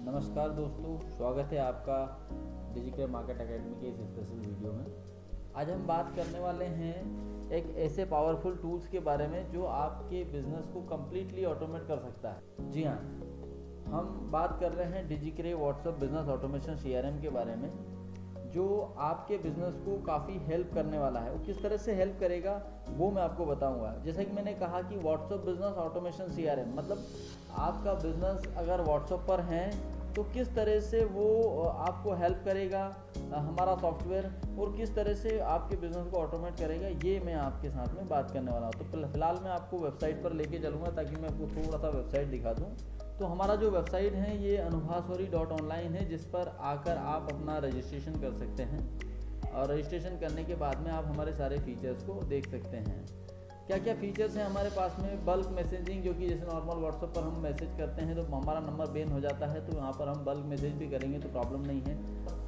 नमस्कार दोस्तों, स्वागत है आपका डिजिटल मार्केट एकेडमी के इस स्पेशल वीडियो में। आज हम बात करने वाले हैं एक ऐसे पावरफुल टूल्स के बारे में जो आपके बिजनेस को कम्प्लीटली ऑटोमेट कर सकता है। जी हाँ, हम बात कर रहे हैं डिजिक्रे व्हाट्सएप बिजनेस ऑटोमेशन CRM के बारे में, जो आपके बिजनेस को काफ़ी हेल्प करने वाला है। वो किस तरह से हेल्प करेगा वो मैं आपको बताऊंगा। जैसा कि मैंने कहा कि व्हाट्सएप बिजनेस ऑटोमेशन CRM मतलब आपका बिजनेस अगर व्हाट्सएप पर है तो किस तरह से वो आपको हेल्प करेगा हमारा सॉफ्टवेयर, और किस तरह से आपके बिजनेस को ऑटोमेट करेगा, ये मैं आपके साथ में बात करने वाला हूँ। तो फिलहाल मैं आपको वेबसाइट पर लेके चलूँगा ताकि मैं आपको थोड़ा सा वेबसाइट दिखा दूँ। तो हमारा जो वेबसाइट है ये anubhasori.online है, जिस पर आकर आप अपना रजिस्ट्रेशन कर सकते हैं और रजिस्ट्रेशन करने के बाद में आप हमारे सारे फीचर्स को देख सकते हैं। क्या क्या फीचर्स हैं हमारे पास में। बल्क मैसेजिंग, जो कि जैसे नॉर्मल व्हाट्सएप पर हम मैसेज करते हैं तो हमारा नंबर बैन हो जाता है, तो यहाँ पर हम बल्क मैसेज भी करेंगे तो प्रॉब्लम नहीं है।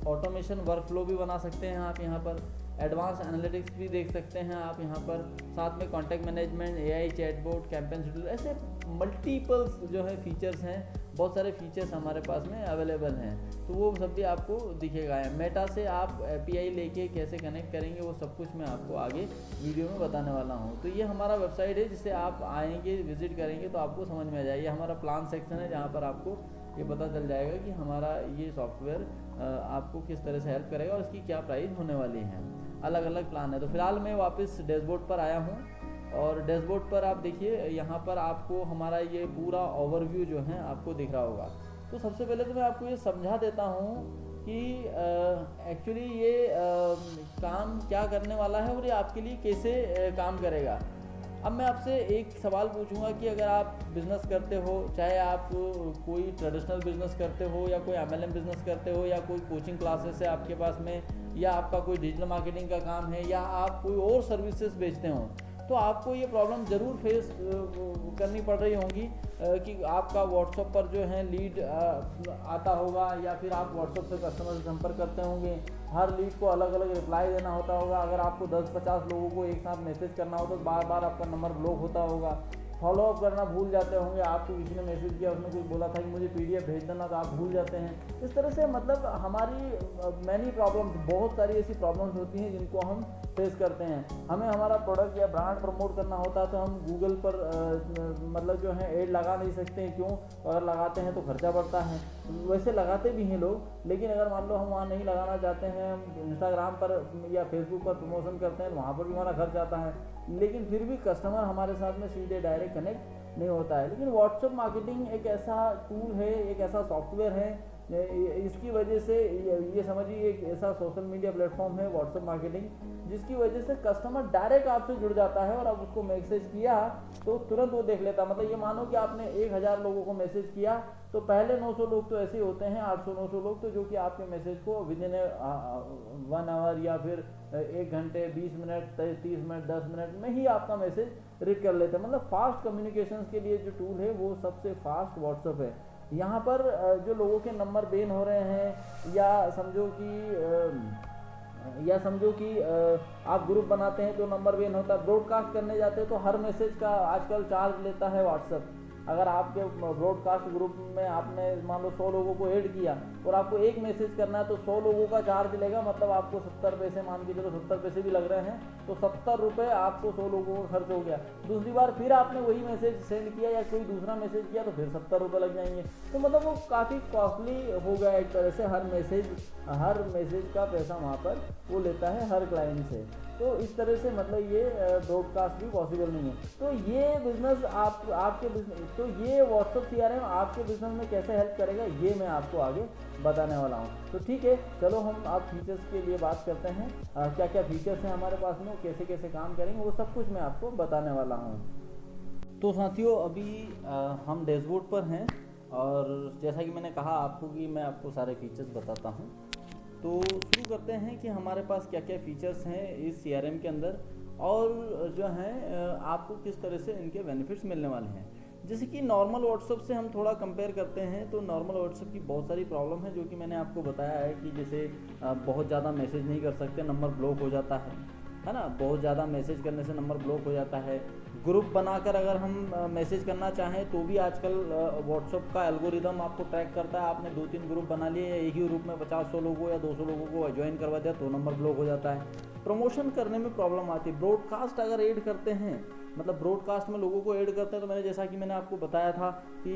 ऑटोमेशन वर्कफ्लो भी बना सकते हैं आप यहाँ पर। एडवांस एनालिटिक्स भी देख सकते हैं आप यहाँ पर। साथ में contact management, AI chatbot, campaign schedule, ऐसे मल्टीपल्स जो है फीचर्स हैं। बहुत सारे फीचर्स हमारे पास में अवेलेबल हैं, तो वो सब भी आपको दिखेगा। मेटा से आप API लेके कैसे कनेक्ट करेंगे वो सब कुछ मैं आपको आगे वीडियो में बताने वाला हूँ। तो ये हमारा वेबसाइट है, जिसे आप आएंगे विजिट करेंगे तो आपको समझ में आ जाएगा। हमारा प्लान सेक्शन है जहाँ पर आपको ये पता चल जाएगा कि हमारा ये सॉफ्टवेयर आपको किस तरह से हेल्प करेगा और इसकी क्या प्राइस होने वाली है। अलग अलग प्लान है। तो फिलहाल मैं वापस डैशबोर्ड पर आया हूँ और डैशबोर्ड पर आप देखिए, यहाँ पर आपको हमारा ये पूरा ओवरव्यू जो है आपको दिख रहा होगा। तो सबसे पहले तो मैं आपको ये समझा देता हूँ कि एक्चुअली ये काम क्या करने वाला है और ये आपके लिए कैसे काम करेगा। अब मैं आपसे एक सवाल पूछूंगा कि अगर आप बिज़नेस करते हो, चाहे आप कोई ट्रेडिशनल बिज़नेस करते हो या कोई MLM बिज़नेस करते हो या कोई कोचिंग क्लासेस है आपके पास में, या आपका कोई डिजिटल मार्केटिंग का काम है, या आप कोई और सर्विसेज बेचते हो, तो आपको ये प्रॉब्लम ज़रूर फेस करनी पड़ रही होंगी कि आपका व्हाट्सएप पर जो है लीड आता होगा, या फिर आप व्हाट्सएप से कस्टमर से संपर्क करते होंगे। हर लीड को अलग अलग रिप्लाई देना होता होगा। अगर आपको 10-50 लोगों को एक साथ मैसेज करना हो तो बार बार आपका नंबर ब्लॉक होता होगा। फॉलोअप करना भूल जाते होंगे। आपको किसी ने मैसेज किया, उसने कुछ बोला था कि मुझे PDF भेज देना, तो आप भूल जाते हैं। इस तरह से मतलब हमारी मैनी प्रॉब्लम्स, बहुत सारी ऐसी प्रॉब्लम्स होती हैं जिनको हम फेस करते हैं। हमें हमारा प्रोडक्ट या ब्रांड प्रमोट करना होता है तो हम गूगल पर मतलब जो है ऐड लगा नहीं सकते हैं। क्यों? अगर लगाते हैं तो खर्चा बढ़ता है। वैसे लगाते भी हैं लोग, लेकिन अगर मान लो हम वहाँ नहीं लगाना चाहते हैं, हम इंस्टाग्राम पर या फेसबुक पर प्रमोशन करते हैं तो वहाँ पर भी हमारा खर्च आता है, लेकिन फिर भी कस्टमर हमारे साथ में सीधे डायरेक्ट कनेक्ट नहीं होता है। लेकिन व्हाट्सएप मार्केटिंग एक ऐसा टूल है, एक ऐसा सॉफ्टवेयर है, इसकी वजह से ये समझिए एक ऐसा सोशल मीडिया प्लेटफॉर्म है व्हाट्सएप मार्केटिंग, जिसकी वजह से कस्टमर डायरेक्ट आपसे जुड़ जाता है और आप उसको मैसेज किया तो तुरंत वो देख लेता। मतलब ये मानो कि आपने 1000 लोगों को मैसेज किया तो पहले 900 लोग तो ऐसे होते हैं, 800-900 लोग तो जो कि आपके मैसेज को विद इन 1 आवर या फिर 1 घंटे 20 मिनट 30 मिनट 10 मिनट में ही आपका मैसेज रीड कर लेते हैं। मतलब फास्ट कम्युनिकेशन के लिए जो टूल है वो सबसे फास्ट व्हाट्सएप है। यहाँ पर जो लोगों के नंबर बैन हो रहे हैं, या समझो कि आप ग्रुप बनाते हैं तो नंबर बैन होता है, ब्रॉडकास्ट करने जाते हैं तो हर मैसेज का आजकल चार्ज लेता है व्हाट्सएप। अगर आपके ब्रॉडकास्ट ग्रुप में आपने मान लो 100 लोगों को ऐड किया और आपको एक मैसेज करना है तो 100 लोगों का चार्ज लेगा, मतलब आपको 70 पैसे, मान के चलो 70 पैसे भी लग रहे हैं, तो 70 रुपये आपको 100 लोगों का खर्च हो गया। दूसरी बार फिर आपने वही मैसेज सेंड किया या कोई दूसरा मैसेज किया तो फिर 70 रुपये लग जाएंगे। तो मतलब वो काफ़ी कॉस्टली हो गया एक तरह से। हर मैसेज का पैसा वहाँ पर वो लेता है हर क्लाइंट से। तो इस तरह से मतलब ये ब्रॉडकास्ट भी पॉसिबल नहीं है। तो ये बिजनेस आपके बिजनेस, तो ये व्हाट्सएप CRM आपके बिजनेस में कैसे हेल्प करेगा ये मैं आपको आगे बताने वाला हूँ। तो ठीक है, चलो हम आप फीचर्स के लिए बात करते हैं। क्या क्या फीचर्स हैं हमारे पास में, कैसे कैसे काम करेंगे, वो सब कुछ मैं आपको बताने वाला हूँ। तो साथियों, अभी हम डैशबोर्ड पर हैं और जैसा कि मैंने कहा आपको कि मैं आपको सारे फीचर्स बताता हूँ। तो शुरू करते हैं कि हमारे पास क्या क्या फीचर्स हैं इस CRM के अंदर, और जो हैं आपको किस तरह से इनके बेनिफिट्स मिलने वाले हैं। जैसे कि नॉर्मल व्हाट्सएप से हम थोड़ा कंपेयर करते हैं तो नॉर्मल व्हाट्सएप की बहुत सारी प्रॉब्लम है, जो कि मैंने आपको बताया है कि जैसे बहुत ज़्यादा मैसेज नहीं कर सकते, नंबर ब्लॉक हो जाता है ना। बहुत ज़्यादा मैसेज करने से नंबर ब्लॉक हो जाता है। ग्रुप बनाकर अगर हम मैसेज करना चाहें तो भी आजकल व्हाट्सएप का एल्गोरिदम आपको ट्रैक करता है। आपने 2-3 ग्रुप बना लिए, या एक ही ग्रुप में 50-100 लोगों या 200 लोगों को ज्वाइन करवा दिया तो नंबर ब्लॉक हो जाता है। प्रमोशन करने में प्रॉब्लम आती है। ब्रॉडकास्ट अगर ऐड करते हैं, मतलब ब्रॉडकास्ट में लोगों को ऐड करते हैं, तो मैंने जैसा कि मैंने आपको बताया था कि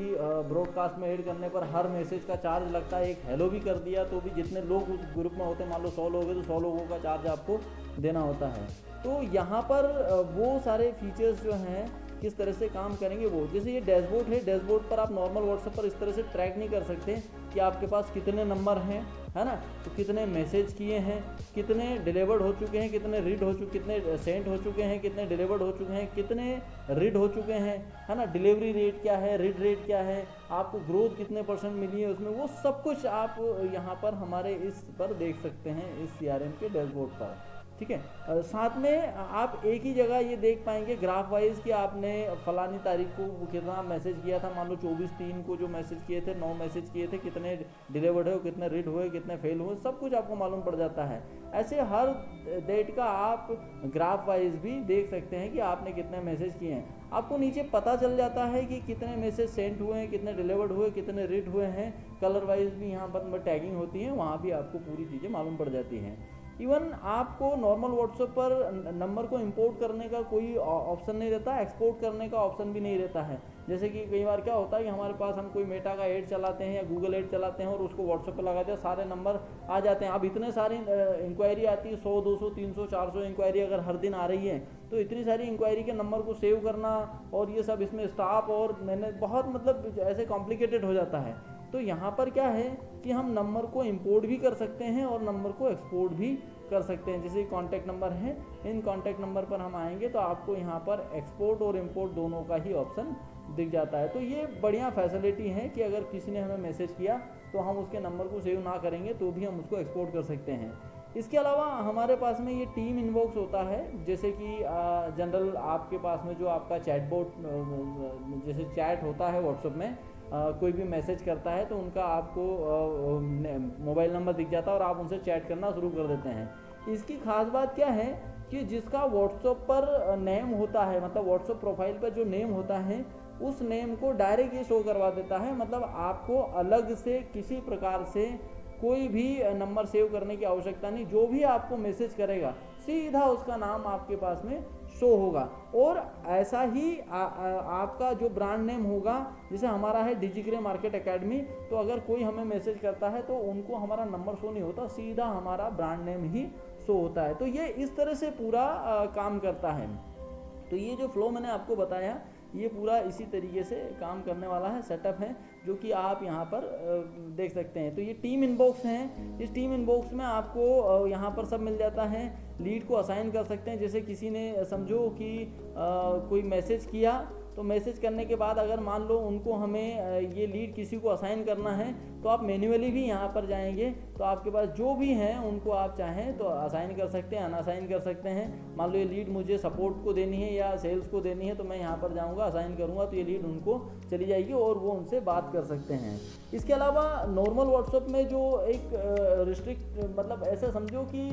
ब्रॉडकास्ट में ऐड करने पर हर मैसेज का चार्ज लगता है। एक हेलो भी कर दिया तो भी जितने लोग उस ग्रुप में होते हैं, मान लो 100 लोग हैं तो 100 लोगों का चार्ज आपको देना होता है। तो यहाँ पर वो सारे फीचर्स जो हैं किस तरह से काम करेंगे वो, जैसे ये डैशबोर्ड है, डैशबोर्ड पर आप नॉर्मल व्हाट्सएप पर इस तरह से ट्रैक नहीं कर सकते कि आपके पास कितने नंबर हैं, है ना, तो कितने मैसेज किए हैं, कितने डिलीवर्ड हो चुके हैं, कितने रीड हो चुके, कितने सेंड हो चुके हैं, कितने डिलीवर्ड हो चुके हैं, कितने रीड हो चुके हैं, है ना, डिलीवरी रेट क्या है, रीड रेट क्या है, आपको ग्रोथ कितने % मिली है उसमें, वो सब कुछ आप यहाँ पर हमारे इस पर देख सकते हैं, इस CRM के डैशबोर्ड पर। ठीक है, साथ में आप एक ही जगह ये देख पाएंगे ग्राफ वाइज कि आपने फलानी तारीख को कितना मैसेज किया था। मान लो 24/3 को जो मैसेज किए थे, 9 मैसेज किए थे, कितने डिलीवर्ड हुए, कितने रीड हुए, कितने फेल हुए, सब कुछ आपको मालूम पड़ जाता है। ऐसे हर डेट का आप ग्राफ वाइज भी देख सकते हैं कि आपने कितने मैसेज किए हैं। आपको नीचे पता चल जाता है कि कितने मैसेज सेंड हुए हैं, कितने डिलीवर्ड हुए, कितने रीड हुए हैं। कलर वाइज भी यहाँ पर टैगिंग होती है, वहाँ भी आपको पूरी चीज़ें मालूम पड़ जाती हैं। इवन आपको नॉर्मल व्हाट्सएप पर नंबर को इंपोर्ट करने का कोई ऑप्शन नहीं रहता, एक्सपोर्ट करने का ऑप्शन भी नहीं रहता है। जैसे कि कई बार क्या होता है कि हमारे पास हम कोई मेटा का ऐड चलाते हैं या गूगल ऐड चलाते हैं और उसको व्हाट्सएप पर लगाते हैं, सारे नंबर आ जाते हैं। अब इतने सारी इंक्वायरी आती है, 100, 200, 300, 400 इंक्वायरी अगर हर दिन आ रही है, तो इतनी सारी इंक्वायरी के नंबर को सेव करना और ये सब इसमें स्टाफ और मैंने बहुत मतलब ऐसे कॉम्प्लिकेटेड हो जाता है। तो यहाँ पर क्या है कि हम नंबर को इंपोर्ट भी कर सकते हैं और नंबर को एक्सपोर्ट भी कर सकते हैं। जैसे कॉन्टैक्ट नंबर है, इन कॉन्टैक्ट नंबर पर हम आएंगे तो आपको यहाँ पर एक्सपोर्ट और इंपोर्ट दोनों का ही ऑप्शन दिख जाता है। तो ये बढ़िया फैसिलिटी है कि अगर किसी ने हमें मैसेज किया तो हम उसके नंबर को सेव ना करेंगे तो भी हम उसको एक्सपोर्ट कर सकते हैं। इसके अलावा हमारे पास में ये टीम इनबॉक्स होता है, जैसे कि जनरल आपके पास में जो आपका चैटबॉट जैसे चैट होता है व्हाट्सएप में, कोई भी मैसेज करता है तो उनका आपको मोबाइल नंबर दिख जाता है और आप उनसे चैट करना शुरू कर देते हैं। इसकी खास बात क्या है कि जिसका व्हाट्सएप पर नेम होता है, मतलब व्हाट्सएप प्रोफाइल पर जो नेम होता है उस नेम को डायरेक्ट ये शो करवा देता है। मतलब आपको अलग से किसी प्रकार से कोई भी नंबर सेव करने की आवश्यकता नहीं। जो भी आपको मैसेज करेगा सीधा उसका नाम आपके पास में शो होगा। और ऐसा ही आपका जो ब्रांड नेम होगा, जैसे हमारा है डिजिग्रे मार्केट एकेडमी, तो अगर कोई हमें मैसेज करता है तो उनको हमारा नंबर शो नहीं होता, सीधा हमारा ब्रांड नेम ही शो होता है। तो ये इस तरह से पूरा काम करता है। तो ये जो फ्लो मैंने आपको बताया ये पूरा इसी तरीके से काम करने वाला है, सेटअप है जो कि आप यहाँ पर देख सकते हैं। तो ये टीम इनबॉक्स हैं, इस टीम इनबॉक्स में आपको यहाँ पर सब मिल जाता है। लीड को असाइन कर सकते हैं, जैसे किसी ने समझो कि कोई मैसेज किया, तो मैसेज करने के बाद अगर मान लो उनको हमें ये लीड किसी को असाइन करना है तो आप मैन्युअली भी यहाँ पर जाएंगे तो आपके पास जो भी हैं उनको आप चाहें तो असाइन कर सकते हैं, अनअसाइन कर सकते हैं। मान लो ये लीड मुझे सपोर्ट को देनी है या सेल्स को देनी है तो मैं यहाँ पर जाऊँगा, असाइन करूँगा तो ये लीड उनको चली जाएगी और वो उनसे बात कर सकते हैं। इसके अलावा नॉर्मल व्हाट्सएप में जो एक रिस्ट्रिक्ट मतलब ऐसा समझो कि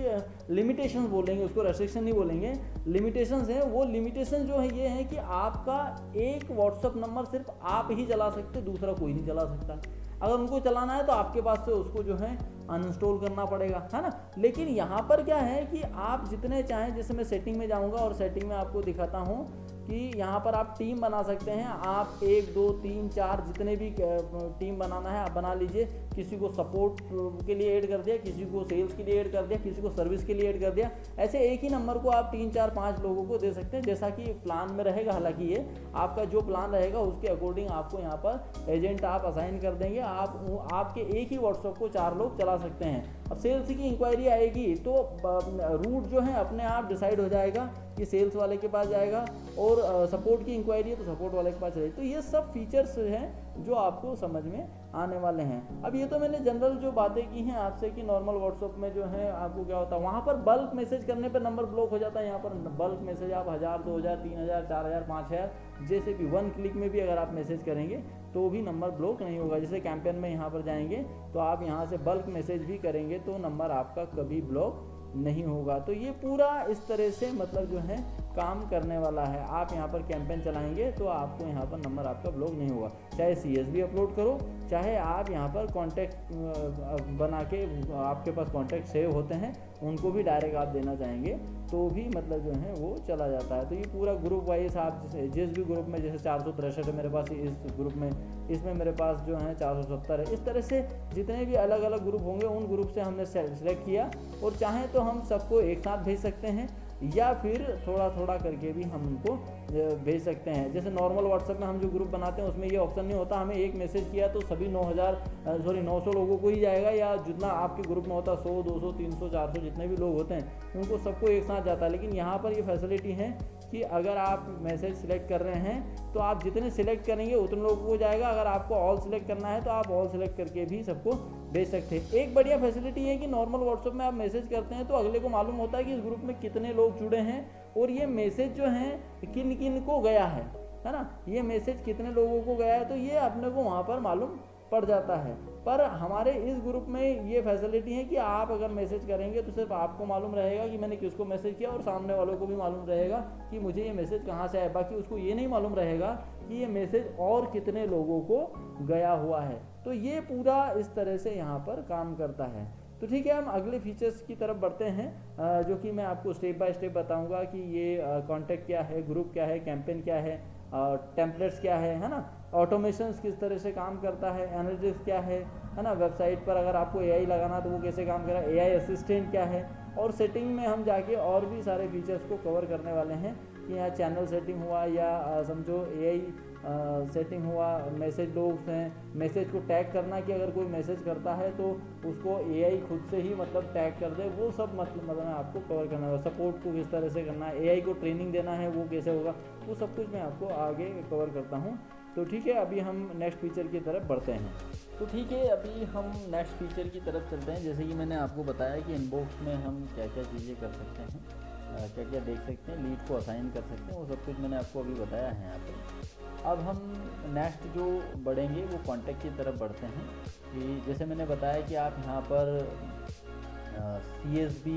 लिमिटेशन बोलेंगे उसको, रेस्ट्रिक्शन नहीं बोलेंगे, लिमिटेशंस हैं। वो लिमिटेशन जो है ये है कि आपका एक व्हाट्सएप नंबर सिर्फ आप ही चला सकते, दूसरा कोई नहीं चला सकता। अगर उनको चलाना है तो आपके पास से उसको जो है अनइंस्टॉल करना पड़ेगा, है ना। लेकिन यहाँ पर क्या है कि आप जितने चाहें, जैसे मैं सेटिंग में जाऊँगा और सेटिंग में आपको दिखाता हूँ कि यहाँ पर आप टीम बना सकते हैं। आप 1, 2, 3, 4 जितने भी टीम बनाना है आप बना लीजिए। किसी को सपोर्ट के लिए ऐड कर दिया, किसी को सेल्स के लिए ऐड कर दिया, किसी को सर्विस के लिए ऐड कर दिया। ऐसे एक ही नंबर को आप 3, 4, 5 लोगों को दे सकते हैं, जैसा कि प्लान में रहेगा। हालांकि ये आपका जो प्लान रहेगा उसके अकॉर्डिंग आपको यहाँ पर एजेंट आप असाइन कर देंगे। आप आपके एक ही व्हाट्सएप को 4 लोग चला सकते हैं। अब सेल्स की इंक्वायरी आएगी तो रूट जो है अपने आप डिसाइड हो जाएगा कि सेल्स वाले के पास जाएगा, और सपोर्ट की इंक्वायरी है तो सपोर्ट वाले के पास जाएगी। तो ये सब फीचर्स हैं जो आपको समझ में आने वाले हैं। अब ये तो मैंने जनरल जो बातें की हैं आपसे कि नॉर्मल व्हाट्सएप में जो है आपको क्या होता है, वहाँ पर बल्क मैसेज करने पर नंबर ब्लॉक हो जाता है। यहाँ पर बल्क मैसेज आप 1000, 2000, 3000, 4000, 5000 जैसे भी 1 क्लिक में भी अगर आप मैसेज करेंगे तो भी नंबर ब्लॉक नहीं होगा। जैसे कैंपेन में यहाँ पर जाएंगे तो आप यहाँ से बल्क मैसेज भी करेंगे तो नंबर आपका कभी ब्लॉक नहीं होगा। तो ये पूरा इस तरह से मतलब जो है काम करने वाला है। आप यहाँ पर कैंपेन चलाएंगे तो आपको यहाँ पर नंबर आपका ब्लॉक नहीं होगा। चाहे CSV अपलोड करो, चाहे आप यहाँ पर कॉन्टैक्ट बना के आपके पास कॉन्टैक्ट सेव होते हैं उनको भी डायरेक्ट आप देना चाहेंगे तो भी मतलब जो है वो चला जाता है। तो ये पूरा ग्रुप वाइज आप जिस भी ग्रुप में, जैसे 463 है मेरे पास इस ग्रुप में, इसमें मेरे पास जो है 470 है, इस तरह से जितने भी अलग अलग ग्रुप होंगे उन ग्रुप से हमने सेलेक्ट किया। और चाहें तो हम सबको एक साथ भेज सकते हैं या फिर थोड़ा थोड़ा करके भी हम उनको भेज सकते हैं। जैसे नॉर्मल व्हाट्सएप में हम जो ग्रुप बनाते हैं उसमें ये ऑप्शन नहीं होता, हमें एक मैसेज किया तो सभी 900 लोगों को ही जाएगा, या जितना आपके ग्रुप में होता है 100 200 300 400 जितने भी लोग होते हैं उनको सबको एक साथ जाता है। लेकिन यहाँ पर ये फैसिलिटी है कि अगर आप मैसेज सिलेक्ट कर रहे हैं तो आप जितने सिलेक्ट करेंगे उतने लोगों को जाएगा। अगर आपको ऑल सिलेक्ट करना है तो आप ऑल सिलेक्ट करके भी सबको भेज सकते हैं। एक बढ़िया फैसिलिटी है कि नॉर्मल व्हाट्सएप में आप मैसेज करते हैं तो अगले को मालूम होता है कि इस ग्रुप में कितने लोग जुड़े हैं और ये मैसेज जो है किन किन को गया है ना, ये मैसेज कितने लोगों को गया है, तो ये अपने को वहाँ पर मालूम पड़ जाता है। पर हमारे इस ग्रुप में ये फैसिलिटी है कि आप अगर मैसेज करेंगे तो सिर्फ आपको मालूम रहेगा कि मैंने किसको मैसेज किया और सामने वालों को भी मालूम रहेगा कि मुझे ये मैसेज कहाँ से आया। बाकी उसको ये नहीं मालूम रहेगा कि ये मैसेज और कितने लोगों को गया हुआ है। तो ये पूरा इस तरह से यहाँ पर काम करता है। तो ठीक है, हम अगले फीचर्स की तरफ बढ़ते हैं जो कि मैं आपको स्टेप बाय स्टेप बताऊंगा कि ये कॉन्टैक्ट क्या है, ग्रुप क्या है, कैंपेन क्या है, टेम्पलेट्स क्या है ना, ऑटोमेशंस किस तरह से काम करता है, एनालिटिक्स क्या है ना, वेबसाइट पर अगर आपको AI लगाना तो वो कैसे काम करेगा, AI असिस्टेंट क्या है, और सेटिंग में हम जाके और भी सारे फीचर्स को कवर करने वाले हैं कि यहाँ चैनल सेटिंग हुआ या समझो AI सेटिंग हुआ, मैसेज लोग हैं, मैसेज को टैग करना कि अगर कोई मैसेज करता है तो उसको AI खुद से ही मतलब टैग कर दे, वो सब मतलब आपको कवर करना है। सपोर्ट को किस तरह से करना है, AI को ट्रेनिंग देना है वो कैसे होगा, वो सब कुछ मैं आपको आगे कवर करता हूँ। तो ठीक है, अभी हम नेक्स्ट फीचर की तरफ बढ़ते हैं। तो ठीक है, अभी हम नेक्स्ट फीचर की तरफ चलते हैं। जैसे कि मैंने आपको बताया कि इनबॉक्स में हम क्या क्या चीज़ें कर सकते हैं, क्या क्या देख सकते हैं, लीड को असाइन कर सकते हैं, वो सब कुछ मैंने आपको अभी बताया है यहाँ पर। अब हम नेक्स्ट जो बढ़ेंगे वो कॉन्टैक्ट की तरफ बढ़ते हैं कि जैसे मैंने बताया कि आप यहाँ पर CSV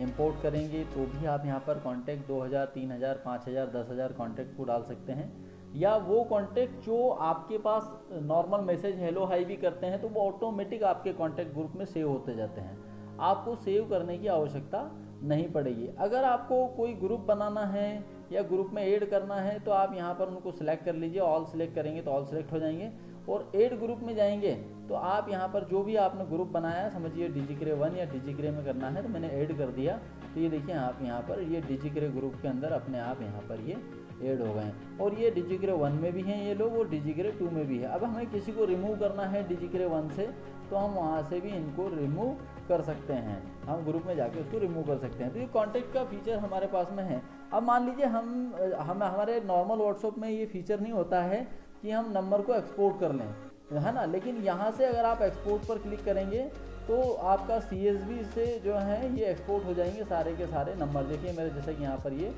इंपोर्ट करेंगे तो भी आप यहाँ पर कॉन्टैक्ट 2000 3000 5000 10000 कॉन्टैक्ट को डाल सकते हैं, या वो कॉन्टैक्ट जो आपके पास नॉर्मल मैसेज हेलो हाई भी करते हैं तो वो ऑटोमेटिक आपके कॉन्टैक्ट ग्रुप में सेव होते जाते हैं, आपको सेव करने की आवश्यकता नहीं पड़ेगी। अगर आपको कोई ग्रुप बनाना है या ग्रुप में ऐड करना है तो आप यहाँ पर उनको सिलेक्ट कर लीजिए, ऑल सिलेक्ट करेंगे तो ऑल सिलेक्ट हो जाएंगे, और ऐड ग्रुप में जाएंगे तो आप यहाँ पर जो भी आपने ग्रुप बनाया, समझिए डिजिक्रे 1 या डिजिक्रे में करना है तो मैंने ऐड कर दिया, तो ये देखिए आप यहाँ पर ये डिजिक्रे ग्रुप के अंदर अपने आप यहाँ पर ये ऐड हो गए, और ये डिजिक्रे 1 में भी हैं ये लोग और डिजिक्रे 2 में भी है। अब हमें किसी को रिमूव करना है डिजिक्रे 1 से तो हम वहाँ से भी इनको रिमूव कर सकते हैं, हम ग्रुप में जाके उसको रिमूव कर सकते हैं। तो ये कॉन्टैक्ट का फीचर हमारे पास में है। अब मान लीजिए हम हमारे नॉर्मल व्हाट्सएप में ये फीचर नहीं होता है कि हम नंबर को एक्सपोर्ट कर लें, है ना, लेकिन यहाँ से अगर आप एक्सपोर्ट पर क्लिक करेंगे तो आपका CSV से जो है ये एक्सपोर्ट हो जाएंगे सारे के सारे नंबर। देखिए मेरे जैसे कि यहाँ पर ये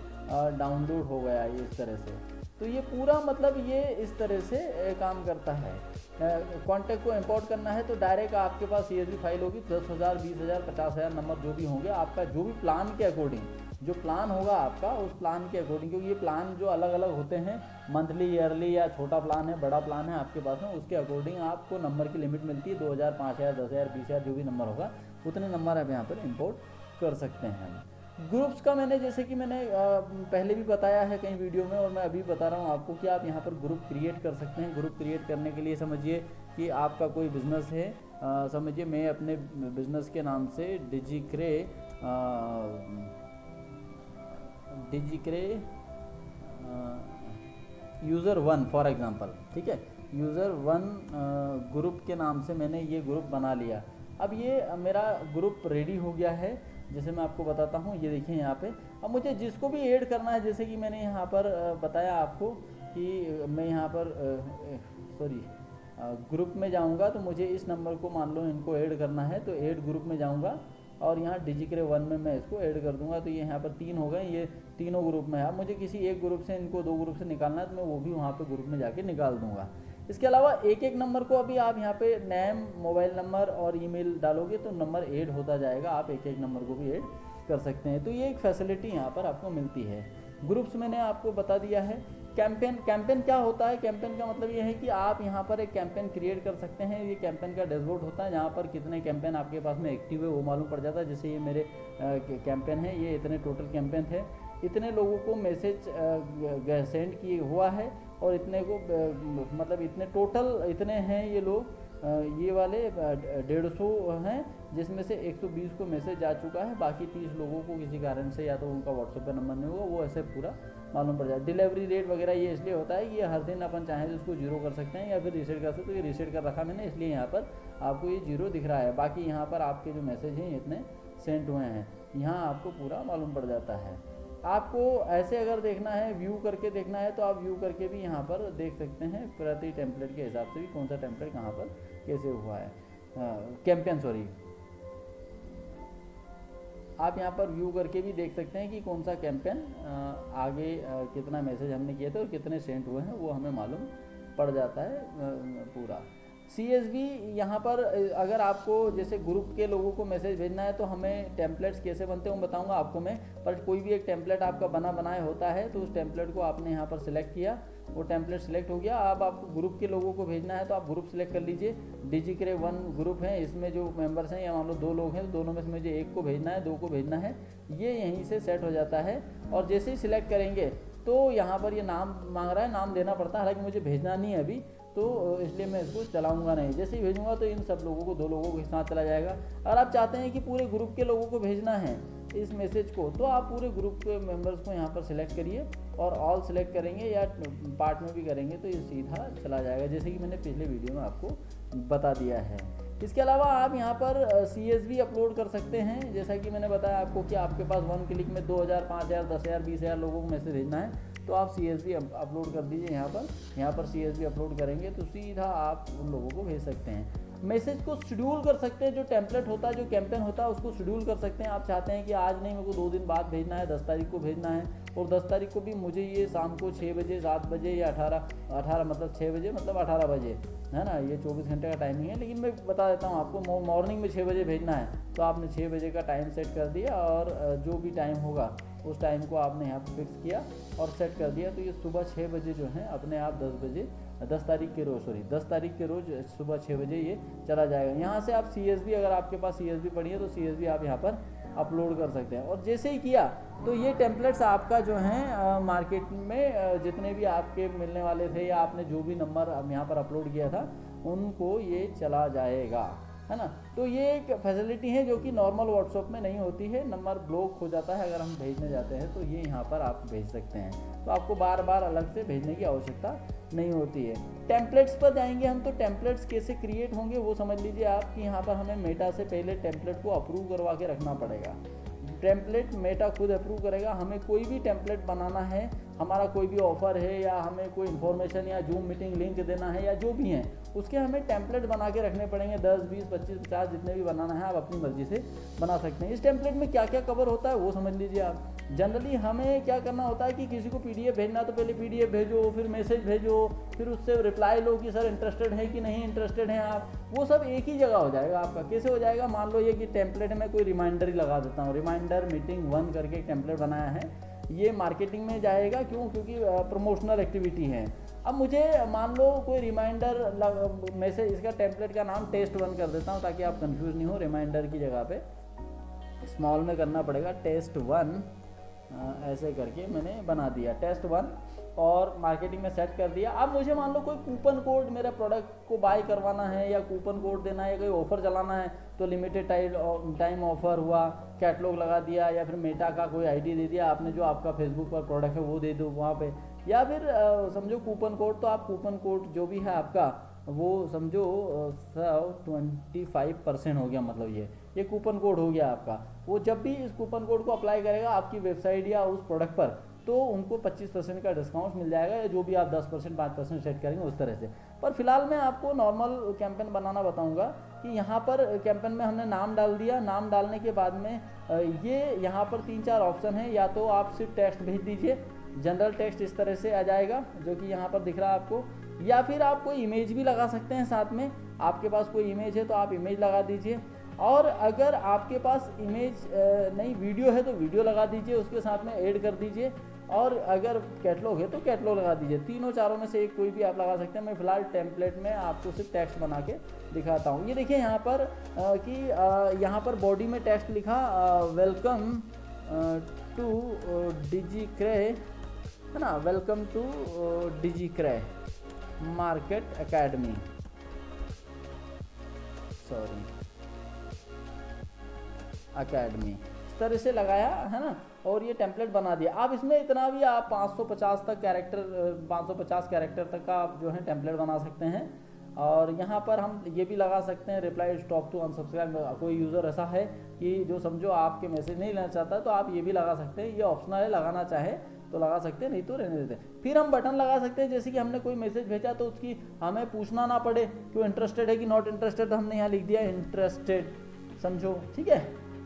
डाउनलोड हो गया ये इस तरह से, तो ये पूरा मतलब ये इस तरह से काम करता है। कॉन्टैक्ट को इंपोर्ट करना है तो डायरेक्ट आपके पास CSV फाइल होगी, 10,000 20,000 50,000 नंबर जो भी होंगे, आपका जो भी प्लान के अकॉर्डिंग जो प्लान होगा आपका उस प्लान के अकॉर्डिंग, क्योंकि ये प्लान जो अलग अलग होते हैं, मंथली ईयरली या छोटा प्लान है बड़ा प्लान है आपके पास में, उसके अकॉर्डिंग आपको नंबर की लिमिट मिलती है 2000 5000 10,000 20,000 जो भी नंबर होगा उतने नंबर आप यहाँ पर इंपोर्ट कर सकते हैं। ग्रुप्स का मैंने जैसे कि मैंने पहले भी बताया है कई वीडियो में और मैं अभी बता रहा हूँ आपको कि आप यहाँ पर ग्रुप क्रिएट कर सकते हैं। ग्रुप क्रिएट करने के लिए समझिए कि आपका कोई बिज़नेस है, समझिए मैं अपने बिज़नेस के नाम से डिजिक्रे यूज़र 1 फॉर एग्जांपल, ठीक है, यूज़र 1 ग्रुप के नाम से मैंने ये ग्रुप बना लिया। अब ये मेरा ग्रुप रेडी हो गया है, जैसे मैं आपको बताता हूँ, ये देखिए यहाँ पे। अब मुझे जिसको भी ऐड करना है, जैसे कि मैंने यहाँ पर बताया आपको कि मैं यहाँ पर ग्रुप में जाऊँगा तो मुझे इस नंबर को मान लो इनको ऐड करना है, तो ऐड ग्रुप में जाऊँगा और यहाँ डिजिक्रे 1 में मैं इसको ऐड कर दूंगा, तो ये यहाँ पर 3 हो गए, ये तीनों ग्रुप में है। अब मुझे किसी एक ग्रुप से इनको 2 ग्रुप से निकालना है तो मैं वो भी वहाँ पे ग्रुप में जाके निकाल दूंगा। इसके अलावा एक एक नंबर को अभी आप यहाँ पे नेम, मोबाइल नंबर और ईमेल डालोगे तो नंबर ऐड होता जाएगा, आप एक एक नंबर को भी ऐड कर सकते हैं। तो ये एक फैसिलिटी यहाँ पर आपको मिलती है। ग्रुप्स मैंने आपको बता दिया है। कैंपेन क्या होता है? कैंपेन का मतलब ये है कि आप यहाँ पर एक कैंपेन क्रिएट कर सकते हैं। ये कैंपेन का डैशबोर्ड होता है जहाँ पर कितने कैंपेन आपके पास में एक्टिव है वो मालूम पड़ जाता है। जैसे ये मेरे कैंपेन है, ये इतने टोटल कैंपेन थे, इतने लोगों को मैसेज सेंड किए हुआ है और इतने को मतलब इतने टोटल इतने हैं ये लोग, ये वाले 150 हैं, जिसमें से 120 को मैसेज जा चुका है। बाकी 30 लोगों को किसी कारण से या तो उनका व्हाट्सएप पे नंबर नहीं होगा, वो ऐसे पूरा मालूम पड़ जाए। डिलीवरी रेट वगैरह ये इसलिए होता है कि ये हर दिन अपन चाहें तो इसको जीरो कर सकते हैं या फिर रीसेट कर सकते हैं। तो ये रीसेट कर रखा मैंने, इसलिए यहाँ पर आपको ये जीरो दिख रहा है। बाकी यहाँ पर आपके जो मैसेज हैं इतने सेंड हुए हैं, यहाँ आपको पूरा मालूम पड़ जाता है। आपको ऐसे अगर देखना है, व्यू करके देखना है, तो आप व्यू करके भी यहाँ पर देख सकते हैं प्रति टेम्पलेट के हिसाब से भी कौन सा टेम्पलेट कहाँ पर कैसे हुआ है, कैंपेन सॉरी। आप यहाँ पर व्यू करके भी देख सकते हैं कि कौन सा कैंपेन आगे कितना मैसेज हमने किए थे और कितने सेंड हुए हैं, वो हमें मालूम पड़ जाता है पूरा। CSV यहाँ पर अगर आपको जैसे ग्रुप के लोगों को मैसेज भेजना है तो हमें टेम्पलेट्स कैसे बनते हैं वो बताऊंगा आपको मैं। पर कोई भी एक टेम्पलेट आपका बनाया होता है तो उस टेम्पलेट को आपने यहाँ पर सिलेक्ट किया, वो टेम्पलेट सिलेक्ट हो गया। अब आपको ग्रुप के लोगों को भेजना है तो आप ग्रुप सिलेक्ट कर लीजिए। डिजिक्रे 1 ग्रुप है, इसमें जो मेंबर्स हैं या मान लो 2 लोग हैं तो दोनों में से मुझे 1 को भेजना है, 2 को भेजना है, ये यहीं से सेट हो जाता है। और जैसे ही सिलेक्ट करेंगे तो यहाँ पर ये नाम मांग रहा है, नाम देना पड़ता है, हालांकि मुझे भेजना नहीं है अभी तो इसलिए मैं इसको चलाऊंगा नहीं। जैसे ही भेजूंगा तो इन सब लोगों को 2 लोगों के साथ चला जाएगा। अगर आप चाहते हैं कि पूरे ग्रुप के लोगों को भेजना है इस मैसेज को तो आप पूरे ग्रुप के मेंबर्स को यहाँ पर सिलेक्ट करिए और ऑल सिलेक्ट करेंगे या पार्ट में भी करेंगे तो ये सीधा चला जाएगा, जैसे कि मैंने पिछले वीडियो में आपको बता दिया है। इसके अलावा आप यहाँ पर CSV अपलोड कर सकते हैं। जैसा कि मैंने बताया आपको कि आपके पास 1 क्लिक में 2000, 5000, 10000, 20000 लोगों को मैसेज भेजना है तो आप CSV अपलोड कर दीजिए। यहाँ पर CSV अपलोड करेंगे तो सीधा आप उन लोगों को भेज सकते हैं। मैसेज को शेड्यूल कर सकते हैं, जो टेम्पलेट होता है, जो कैंपेन होता है उसको शेड्यूल कर सकते हैं। आप चाहते हैं कि आज नहीं, मेरे को 2 दिन बाद भेजना है, 10 तारीख को भेजना है और 10 तारीख को भी मुझे ये शाम को 6 बजे, 7 बजे या 18 मतलब 6 बजे मतलब 18 बजे है ना, ये 24 घंटे का टाइमिंग है, लेकिन मैं बता देता हूँ आपको मॉर्निंग में 6 बजे भेजना है तो आपने 6 बजे का टाइम सेट कर दिया और जो भी टाइम होगा उस टाइम को आपने यहाँ पर फिक्स किया और सेट कर दिया तो ये सुबह 6 बजे जो है अपने आप 10 तारीख के रोज़ सुबह 6 बजे ये चला जाएगा। यहाँ से आप CSV, अगर आपके पास CSV पड़ी है तो CSV आप यहाँ पर अपलोड कर सकते हैं। और जैसे ही किया तो ये टेम्पलेट्स आपका जो है मार्केट में जितने भी आपके मिलने वाले थे या आपने जो भी नंबर यहाँ पर अपलोड किया था उनको ये चला जाएगा, है ना। तो ये एक फैसिलिटी है जो कि नॉर्मल व्हाट्सएप में नहीं होती है। नंबर ब्लॉक हो जाता है अगर हम भेजने जाते हैं तो ये यहाँ पर आप भेज सकते हैं, तो आपको बार बार अलग से भेजने की आवश्यकता नहीं होती है। टेम्पलेट्स पर जाएंगे हम तो टेम्पलेट्स कैसे क्रिएट होंगे वो समझ लीजिए आप कि यहाँ पर हमें मेटा से पहले टेम्पलेट को अप्रूव करवा के रखना पड़ेगा। टेम्पलेट मेटा खुद अप्रूव करेगा। हमें कोई भी टेम्पलेट बनाना है, हमारा कोई भी ऑफर है या हमें कोई इन्फॉर्मेशन या जूम मीटिंग लिंक देना है या जो भी है उसके हमें टेम्पलेट बना के रखने पड़ेंगे। 10, 20, 25, 50 जितने भी बनाना है आप अपनी मर्जी से बना सकते हैं। इस टेम्पलेट में क्या क्या कवर होता है वो समझ लीजिए आप। जनरली हमें क्या करना होता है कि किसी को PDF भेजना तो पहले PDF भेजो, फिर मैसेज भेजो, फिर उससे रिप्लाई लो कि सर इंटरेस्टेड है कि नहीं इंटरेस्टेड हैं आप। वो सब एक ही जगह हो जाएगा आपका। कैसे हो जाएगा? मान लो ये कि टेम्पलेट में कोई रिमाइंडर ही लगा देता हूँ, रिमाइंडर मीटिंग 1 करके एक टेम्पलेट बनाया है, ये मार्केटिंग में जाएगा। क्यों? क्योंकि प्रमोशनल एक्टिविटी है। अब मुझे मान लो कोई रिमाइंडर मैसेज, इसका टेम्पलेट का नाम टेस्ट 1 कर देता हूँ ताकि आप कंफ्यूज नहीं हो। रिमाइंडर की जगह पे स्मॉल में करना पड़ेगा, टेस्ट 1 ऐसे करके मैंने बना दिया टेस्ट 1 और मार्केटिंग में सेट कर दिया। अब मुझे मान लो कोई कूपन कोड मेरा प्रोडक्ट को बाय करवाना है या कूपन कोड देना है, कोई ऑफर चलाना है तो लिमिटेड टाइम ऑफर हुआ, कैटलॉग लगा दिया या फिर मेटा का कोई ID दे दिया आपने, जो आपका फेसबुक पर प्रोडक्ट है वो दे दो वहाँ पे, या फिर समझो कूपन कोड, तो आप कूपन कोड जो भी है आपका वो समझो 25% हो गया, मतलब ये कूपन कोड हो गया आपका। वो जब भी इस कूपन कोड को अप्लाई करेगा आपकी वेबसाइट या उस प्रोडक्ट पर तो उनको 25% का डिस्काउंट मिल जाएगा, या जो भी आप 10%, 5% सेट करेंगे उस तरह से। पर फिलहाल मैं आपको नॉर्मल कैंपेन बनाना बताऊंगा कि यहाँ पर कैंपेन में हमने नाम डाल दिया। नाम डालने के बाद में ये यहाँ पर 3-4 ऑप्शन है, या तो आप सिर्फ टेक्स्ट भेज दीजिए, जनरल टेक्स्ट इस तरह से आ जाएगा जो कि यहाँ पर दिख रहा है आपको, या फिर आप कोई इमेज भी लगा सकते हैं साथ में। आपके पास कोई इमेज है तो आप इमेज लगा दीजिए, और अगर आपके पास इमेज नहीं वीडियो है तो वीडियो लगा दीजिए, उसके साथ में ऐड कर दीजिए। और अगर कैटलॉग है तो कैटलॉग लगा दीजिए। तीनों चारों में से एक कोई भी आप लगा सकते हैं। मैं फिलहाल टेम्पलेट में आपको सिर्फ टेक्स्ट बना के दिखाता हूँ। ये देखिए यहाँ पर यहाँ पर बॉडी में टेक्स्ट लिखा वेलकम टू डिजिक्रे, है ना, welcome to Digicre market academy, sorry academy, इस तरह से लगाया है ना, और ये टेम्पलेट बना दिया। आप इसमें इतना भी आप 550 तक कैरेक्टर 550 कैरेक्टर तक का आप जो है टेम्पलेट बना सकते हैं। और यहाँ पर हम ये भी लगा सकते हैं रिप्लाई स्टॉप टू अनसब्सक्राइब। कोई यूज़र ऐसा है कि जो समझो आपके मैसेज नहीं लेना चाहता, तो आप ये भी लगा सकते हैं। ये ऑप्शनल है, लगाना चाहे तो लगा सकते हैं, नहीं तो रहने देते हैं। फिर हम बटन लगा सकते हैं, जैसे कि हमने कोई मैसेज भेजा तो उसकी हमें पूछना ना पड़े कि वो इंटरेस्टेड है कि नॉट इंटरेस्टेड, तो हमने यहाँ लिख दिया इंटरेस्टेड, समझो, ठीक है।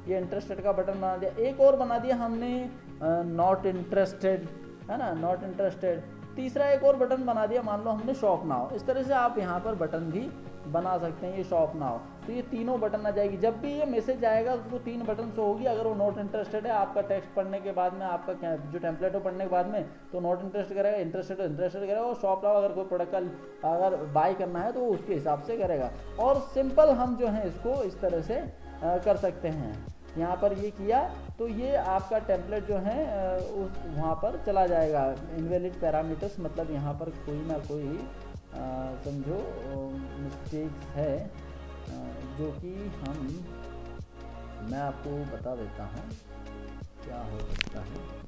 ये इंटरेस्टेड का बटन बना दिया। एक और बना दिया हमने नॉट इंटरेस्टेड, है ना, नॉट इंटरेस्टेड। तीसरा एक और बटन बना दिया, मान लो हमने शॉप नाउ। इस तरह से आप यहाँ पर बटन भी बना सकते हैं, ये शॉप नाउ। तो ये तीनों बटन आ जाएगी। जब भी ये मैसेज आएगा उसको 3 बटन शो होगी। अगर वो नॉट इंटरेस्टेड है, आपका टेक्स्ट पढ़ने के बाद में, आपका जो टेम्पलेट हो पढ़ने के बाद में, तो नॉट इंटरेस्टेड करेगा, इंटरेस्टेड इंटरेस्टेड करेगा। और शॉप नाउ अगर कोई प्रोडक्ट का अगर बाय करना है तो उसके हिसाब से करेगा। और सिंपल हम जो है इसको इस तरह से कर सकते हैं। यहाँ पर ये किया तो ये आपका टेम्पलेट जो है उस वहाँ पर चला जाएगा। इनवैलिड पैरामीटर्स, मतलब यहाँ पर कोई ना कोई समझो मिस्टेक्स है जो कि मैं आपको बता देता हूँ क्या हो सकता है।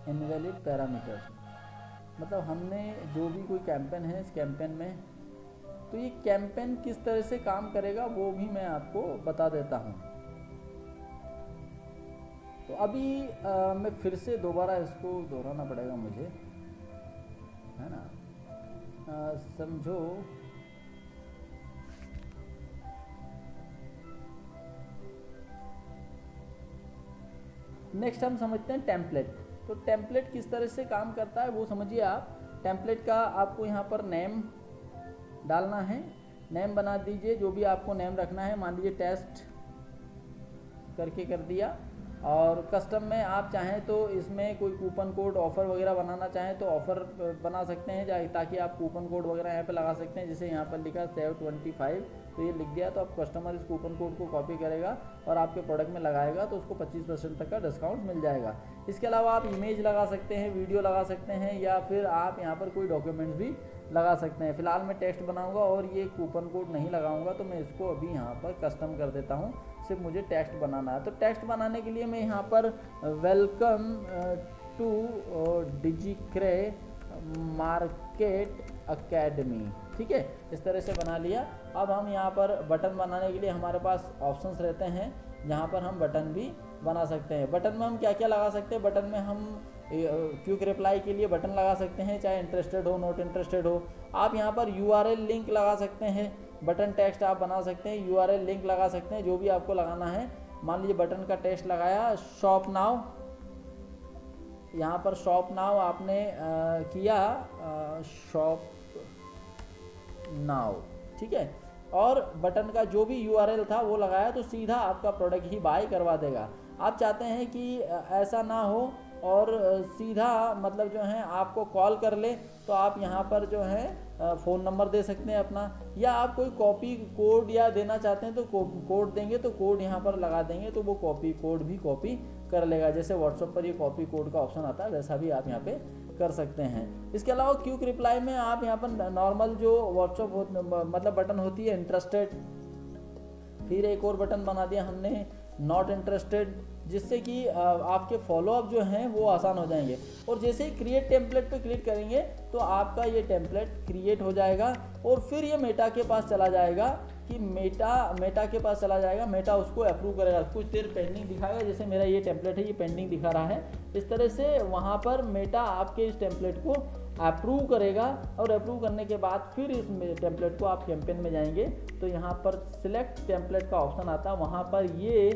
इनवैलिड पैरामीटर्स मतलब हमने जो भी कोई कैंपेन है, इस कैंपेन में तो ये कैंपेन किस तरह से काम करेगा वो भी मैं आपको बता देता हूँ। तो अभी मैं फिर से दोबारा इसको दोहराना पड़ेगा मुझे, है ना, समझो। नेक्स्ट हम समझते हैं टेम्पलेट। तो टेम्पलेट किस तरह से काम करता है वो समझिए आप। टेम्पलेट का आपको यहाँ पर नेम डालना है, नेम बना दीजिए जो भी आपको नेम रखना है। मान लीजिए टेस्ट करके कर दिया। और कस्टम में आप चाहें तो इसमें कोई कूपन कोड ऑफ़र वगैरह बनाना चाहें तो ऑफ़र बना सकते हैं, ताकि आप कूपन कोड वगैरह यहाँ पे लगा सकते हैं। जैसे यहाँ पर लिखा सेव 25, तो ये लिख दिया तो आप कस्टमर इस कूपन कोड को कॉपी करेगा और आपके प्रोडक्ट में लगाएगा तो उसको 25% तक का डिस्काउंट मिल जाएगा। इसके अलावा आप इमेज लगा सकते हैं, वीडियो लगा सकते हैं, या फिर आप यहाँ पर कोई डॉक्यूमेंट्स भी लगा सकते हैं। फिलहाल मैं टेक्स्ट बनाऊंगा और ये कूपन कोड नहीं लगाऊंगा, तो मैं इसको अभी यहाँ पर कस्टम कर देता हूँ। सिर्फ मुझे टेक्स्ट बनाना है। तो टेक्स्ट बनाने के लिए मैं यहाँ पर welcome to Digicre market academy, ठीक है, इस तरह से बना लिया। अब हम यहाँ पर बटन बनाने के लिए हमारे पास ऑप्शंस रहते हैं, यहाँ पर हम बटन भी बना सकते हैं। बटन में हम क्या क्या लगा सकते हैं, बटन में हम क्विक रिप्लाई के लिए बटन लगा सकते हैं, चाहे इंटरेस्टेड हो नॉट इंटरेस्टेड हो। आप यहाँ पर URL लिंक लगा सकते हैं, बटन टेक्स्ट आप बना सकते हैं, URL लिंक लगा सकते हैं, जो भी आपको लगाना है। मान लीजिए बटन का टेक्स्ट लगाया शॉप नाउ, यहाँ पर शॉप नाउ आपने किया शॉप नाउ, ठीक है, और बटन का जो भी URL था वो लगाया तो सीधा आपका प्रोडक्ट ही बाय करवा देगा। आप चाहते हैं कि ऐसा ना हो और सीधा मतलब जो है आपको कॉल कर ले, तो आप यहाँ पर जो है फ़ोन नंबर दे सकते हैं अपना, या आप कोई कॉपी कोड या देना चाहते हैं तो कोड देंगे तो कोड यहाँ पर लगा देंगे तो वो कॉपी कोड भी कॉपी कर लेगा। जैसे व्हाट्सएप पर ये कॉपी कोड का ऑप्शन आता है वैसा भी आप यहाँ पे कर सकते हैं। इसके अलावा क्विक रिप्लाई में आप यहाँ पर नॉर्मल जो व्हाट्सएप मतलब बटन होती है इंटरेस्टेड, फिर एक और बटन बना दिया हमने नॉट इंटरेस्टेड, जिससे कि आपके फॉलोअप जो हैं वो आसान हो जाएंगे। और जैसे ही क्रिएट टेम्पलेट पे क्लिक करेंगे तो आपका ये टेम्पलेट क्रिएट हो जाएगा और फिर ये मेटा के पास चला जाएगा कि मेटा के पास चला जाएगा, मेटा उसको अप्रूव करेगा। कुछ देर पेंडिंग दिखाएगा, जैसे मेरा ये टेम्पलेट है ये पेंडिंग दिखा रहा है, इस तरह से वहाँ पर मेटा आपके इस टेम्पलेट को अप्रूव करेगा। और अप्रूव करने के बाद फिर इस टेम्पलेट को आप कैंपेन में जाएंगे तो यहाँ पर सिलेक्ट टेम्पलेट का ऑप्शन आता है, वहाँ पर ये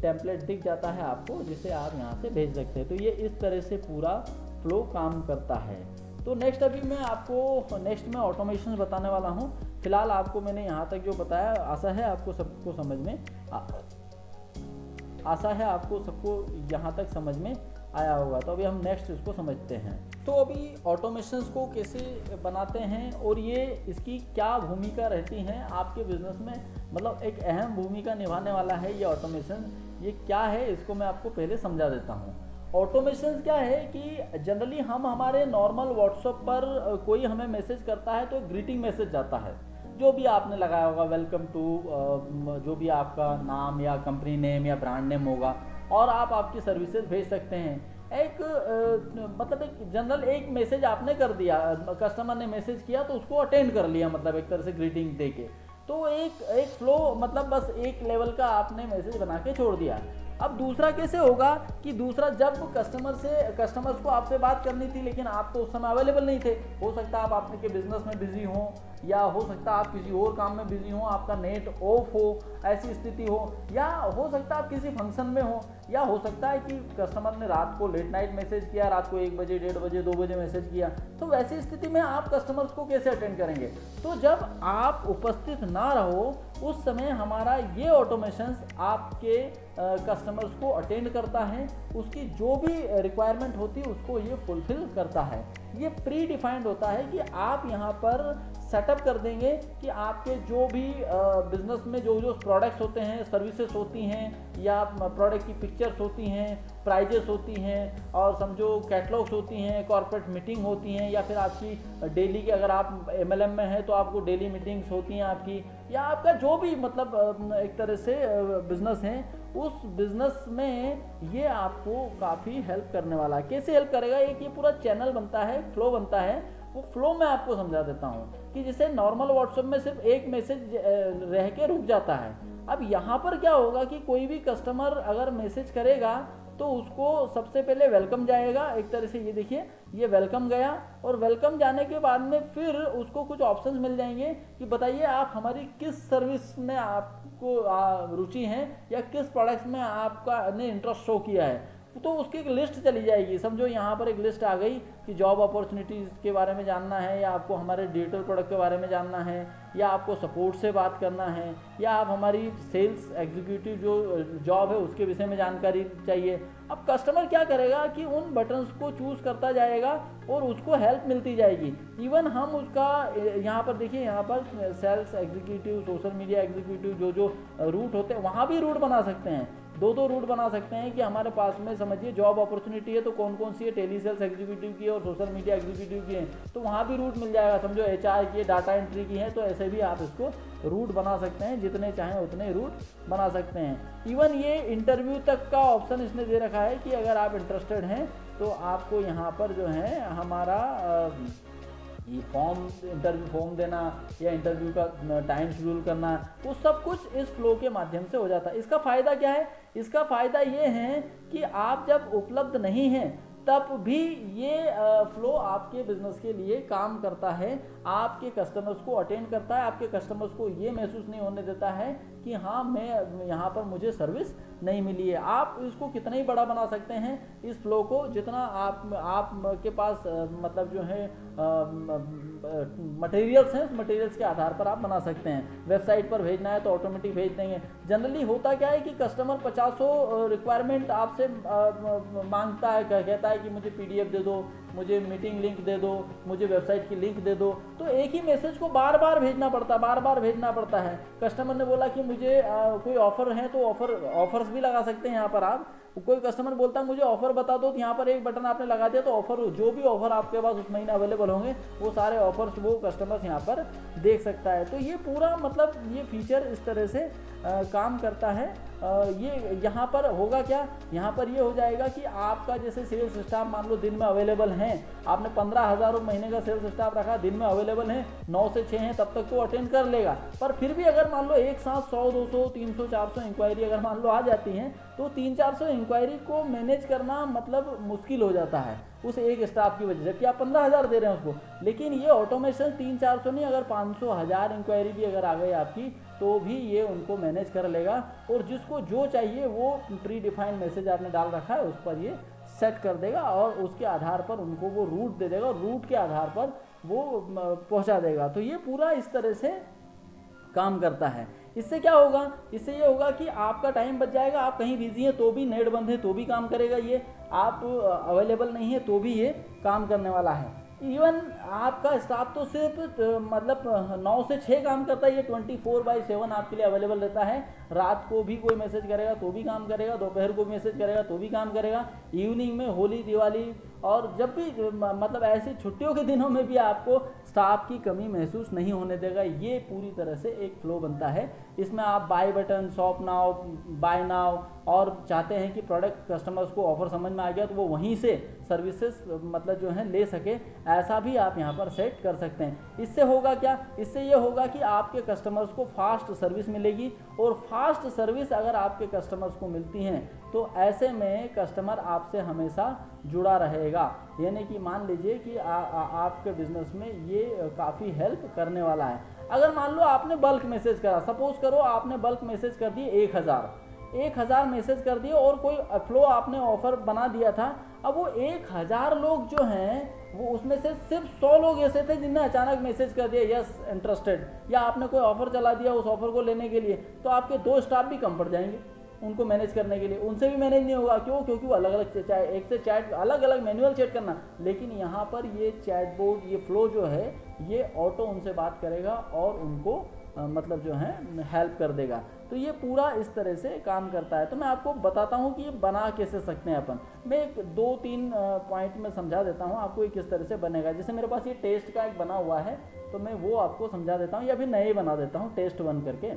टेम्पलेट दिख जाता है आपको, जिसे आप यहाँ से भेज सकते हैं। तो ये इस तरह से पूरा फ्लो काम करता है। तो नेक्स्ट अभी मैं आपको नेक्स्ट में ऑटोमेशन बताने वाला हूँ। फिलहाल आपको मैंने यहाँ तक जो बताया, आशा है आपको सबको समझ में आशा है आपको सबको यहाँ तक समझ में आया होगा। तो अभी हम नेक्स्ट इसको समझते हैं। तो अभी ऑटोमेशंस को कैसे बनाते हैं और ये इसकी क्या भूमिका रहती है आपके बिजनेस में, मतलब एक अहम भूमिका निभाने वाला है ये ऑटोमेशन। ये क्या है इसको मैं आपको पहले समझा देता हूँ। ऑटोमेशन क्या है कि जनरली हम हमारे नॉर्मल व्हाट्सएप पर कोई हमें मैसेज करता है तो ग्रीटिंग मैसेज जाता है, जो भी आपने लगाया होगा, वेलकम टू, जो भी आपका नाम या कंपनी नेम या ब्रांड नेम होगा, और आप आपकी सर्विसेज भेज सकते हैं। एक मतलब एक जनरल एक मैसेज आपने कर दिया, कस्टमर ने मैसेज किया तो उसको अटेंड कर लिया, मतलब एक तरह से ग्रीटिंग दे के। तो एक फ्लो, मतलब बस एक लेवल का आपने मैसेज बना के छोड़ दिया। अब दूसरा कैसे होगा कि दूसरा, जब कस्टमर्स को आपसे बात करनी थी लेकिन आप तो उस समय अवेलेबल नहीं थे, हो सकता है आप आपके बिजनेस में बिजी हो, या हो सकता है आप किसी और काम में बिजी हो, आपका नेट ऑफ हो, ऐसी स्थिति हो, या हो सकता है आप किसी फंक्शन में हो, या हो सकता है कि कस्टमर ने रात को लेट नाइट मैसेज किया, रात को 1 बजे, 1:30 बजे, 2 बजे मैसेज किया। तो वैसी स्थिति में आप कस्टमर्स को कैसे अटेंड करेंगे? तो जब आप उपस्थित ना रहो उस समय हमारा ये ऑटोमेशंस आपके कस्टमर्स को अटेंड करता है, उसकी जो भी रिक्वायरमेंट होती है उसको ये फुलफिल करता है। ये प्री डिफाइंड होता है कि आप यहाँ पर सेटअप कर देंगे कि आपके जो भी बिजनेस में जो प्रोडक्ट्स होते हैं, सर्विसेज होती हैं, या प्रोडक्ट की पिक्चर्स होती हैं, प्राइजेस होती हैं, और समझो कैटलॉग्स होती हैं, कॉर्पोरेट मीटिंग होती हैं, या फिर आपकी डेली की, अगर आप MLM में हैं तो आपको डेली मीटिंग्स होती हैं आपकी, या आपका जो भी मतलब एक तरह से बिजनेस है, उस बिजनेस में ये आपको काफ़ी हेल्प करने वाला है। कैसे हेल्प करेगा? एक ये पूरा चैनल बनता है, फ्लो बनता है। वो फ्लो मैं आपको समझा देता हूँ कि जैसे नॉर्मल व्हाट्सएप में सिर्फ एक मैसेज रह के रुक जाता है। अब यहाँ पर क्या होगा कि कोई भी कस्टमर अगर मैसेज करेगा तो उसको सबसे पहले वेलकम जाएगा, एक तरह से ये देखिए ये वेलकम गया, और वेलकम जाने के बाद में फिर उसको कुछ ऑप्शंस मिल जाएंगे कि बताइए आप हमारी किस सर्विस में आपको रुचि है, या किस प्रोडक्ट्स में आपका ने इंटरेस्ट शो किया है। तो उसकी एक लिस्ट चली जाएगी। समझो यहाँ पर एक लिस्ट आ गई कि जॉब अपॉर्चुनिटीज़ के बारे में जानना है, या आपको हमारे डिजिटल प्रोडक्ट के बारे में जानना है, या आपको सपोर्ट से बात करना है, या आप हमारी सेल्स एग्जीक्यूटिव जो जॉब है उसके विषय में जानकारी चाहिए। अब कस्टमर क्या करेगा कि उन बटन्स को चूज़ करता जाएगा और उसको हेल्प मिलती जाएगी। इवन हम उसका यहाँ पर देखिए, यहाँ पर sales executive, social media executive जो रूट होते हैं वहाँ भी रूट बना सकते हैं, 2 रूट बना सकते हैं कि हमारे पास में समझिए जॉब अपॉर्चुनिटी है तो कौन कौन सी है, टेली सेल्स एग्जीक्यूटिव की और सोशल मीडिया एग्जीक्यूटिव की है, तो वहाँ भी रूट मिल जाएगा। समझो HR की है, डाटा एंट्री की है, तो ऐसे भी आप इसको रूट बना सकते हैं, जितने चाहें उतने रूट बना सकते हैं। इवन ये इंटरव्यू तक का ऑप्शन इसने दे रखा है कि अगर आप इंटरेस्टेड हैं तो आपको यहाँ पर जो है हमारा ये इंटरव्यू फॉर्म देना, या इंटरव्यू का टाइम शेड्यूल करना, वो सब कुछ इस फ्लो के माध्यम से हो जाता है। इसका फ़ायदा क्या है? इसका फ़ायदा ये है कि आप जब उपलब्ध नहीं हैं तब भी ये फ्लो आपके बिजनेस के लिए काम करता है, आपके कस्टमर्स को अटेंड करता है, आपके कस्टमर्स को ये महसूस नहीं होने देता है कि हाँ मैं यहाँ पर मुझे सर्विस नहीं मिली है। आप इसको कितना ही बड़ा बना सकते हैं इस फ्लो को, जितना आप के पास मतलब जो है मटेरियल्स हैं, उस मटेरियल्स के आधार पर आप बना सकते हैं। वेबसाइट पर भेजना है तो ऑटोमेटिक भेज देंगे। जनरली होता क्या है कि कस्टमर 50 रिक्वायरमेंट आपसे मांगता है, कहता है कि मुझे PDF दे दो, मुझे मीटिंग लिंक दे दो, मुझे वेबसाइट की लिंक दे दो। तो एक ही मैसेज को बार बार भेजना पड़ता है। कस्टमर ने बोला कि मुझे कोई ऑफर है तो ऑफर्स भी लगा सकते हैं यहाँ पर आप। कोई कस्टमर बोलता है मुझे ऑफर बता दो, तो यहाँ पर एक बटन आपने लगा दिया तो ऑफर, जो भी ऑफर आपके पास उस महीने अवेलेबल होंगे वो सारे ऑफर्स वो कस्टमर्स यहाँ पर देख सकता है। तो ये पूरा मतलब ये फीचर इस तरह से काम करता है। ये यहाँ पर होगा क्या, यहाँ पर ये हो जाएगा कि आपका जैसे सेल्स स्टाफ मान लो दिन में अवेलेबल है, हैं, आपने 15,000 महीने का सेल्स स्टाफ रखा, दिन में अवेलेबल है 9 से 6 हैं, तब तक तो अटेंड कर लेगा। पर फिर भी अगर मान लो एक साथ 100, 200, 300, 400 इंक्वायरी अगर मान लो आ जाती हैं, तो 300-400 इंक्वायरी को मैनेज करना मतलब मुश्किल हो जाता है उस एक स्टाफ की वजह से, कि आप 15,000 दे रहे हैं उसको। लेकिन ये ऑटोमेशन 300-400 नहीं, अगर 500-1000 इंक्वायरी भी अगर आ गई आपकी, तो भी ये उनको मैनेज कर लेगा। और जिसको जो चाहिए वो प्री डिफाइंड मैसेज आपने डाल रखा है उस पर ये सेट कर देगा और उसके आधार पर उनको वो रूट दे देगा और रूट के आधार पर वो पहुंचा देगा। तो ये पूरा इस तरह से काम करता है। इससे क्या होगा, इससे ये होगा कि आपका टाइम बच जाएगा, आप कहीं बिजी हैं तो भी, नेट बंद है तो भी काम करेगा ये, आप अवेलेबल नहीं है तो भी ये काम करने वाला है। इवन आपका स्टाफ तो सिर्फ मतलब 9 से 6 काम करता है, ये 24/7 आपके लिए अवेलेबल रहता है। रात को भी कोई मैसेज करेगा तो भी काम करेगा, दोपहर को मैसेज करेगा तो भी काम करेगा, इवनिंग में, होली, दिवाली और जब भी मतलब ऐसी छुट्टियों के दिनों में भी आपको स्टाफ की कमी महसूस नहीं होने देगा। ये पूरी तरह से एक फ्लो बनता है। इसमें आप buy button, shop now, buy now, और चाहते हैं कि प्रोडक्ट कस्टमर्स को ऑफर समझ में आ गया तो वो वहीं से सर्विसेज मतलब जो है ले सके, ऐसा भी आप यहाँ पर सेट कर सकते हैं। इससे होगा क्या, इससे ये होगा कि आपके कस्टमर्स को फास्ट सर्विस मिलेगी, और फास्ट सर्विस अगर आपके कस्टमर्स को मिलती हैं तो ऐसे में कस्टमर आपसे हमेशा जुड़ा रहेगा। यानी कि मान लीजिए कि आपके बिजनेस में ये काफ़ी हेल्प करने वाला है। अगर मान लो आपने बल्क मैसेज करा, सपोज करो आपने बल्क मैसेज कर दिए 1000 मैसेज कर दिए और कोई फ्लो आपने ऑफर बना दिया था। अब वो 1000 लोग जो हैं वो उसमें से सिर्फ 100 लोग ऐसे थे जिनने अचानक मैसेज कर दिया यस इंटरेस्टेड, या आपने कोई ऑफर चला दिया उस ऑफर को लेने के लिए, तो आपके 2 स्टाफ भी कम पड़ जाएंगे उनको मैनेज करने के लिए, उनसे भी मैनेज नहीं होगा। क्यों? क्योंकि वो अलग अलग एक से चैट, अलग अलग मैनुअल चैट करना। लेकिन यहाँ पर ये चैट बोर्ड, ये फ्लो जो है ये ऑटो उनसे बात करेगा और उनको मतलब जो है हेल्प कर देगा। तो ये पूरा इस तरह से काम करता है। तो मैं आपको बताता हूँ कि ये बना कैसे सकते हैं अपन। मैं एक 2-3 पॉइंट में समझा देता हूँ आपको ये किस तरह से बनेगा। जैसे मेरे पास ये टेस्ट का एक बना हुआ है तो मैं वो आपको समझा देता हूँ, या फिर नए बना देता हूँ टेस्ट 1 करके।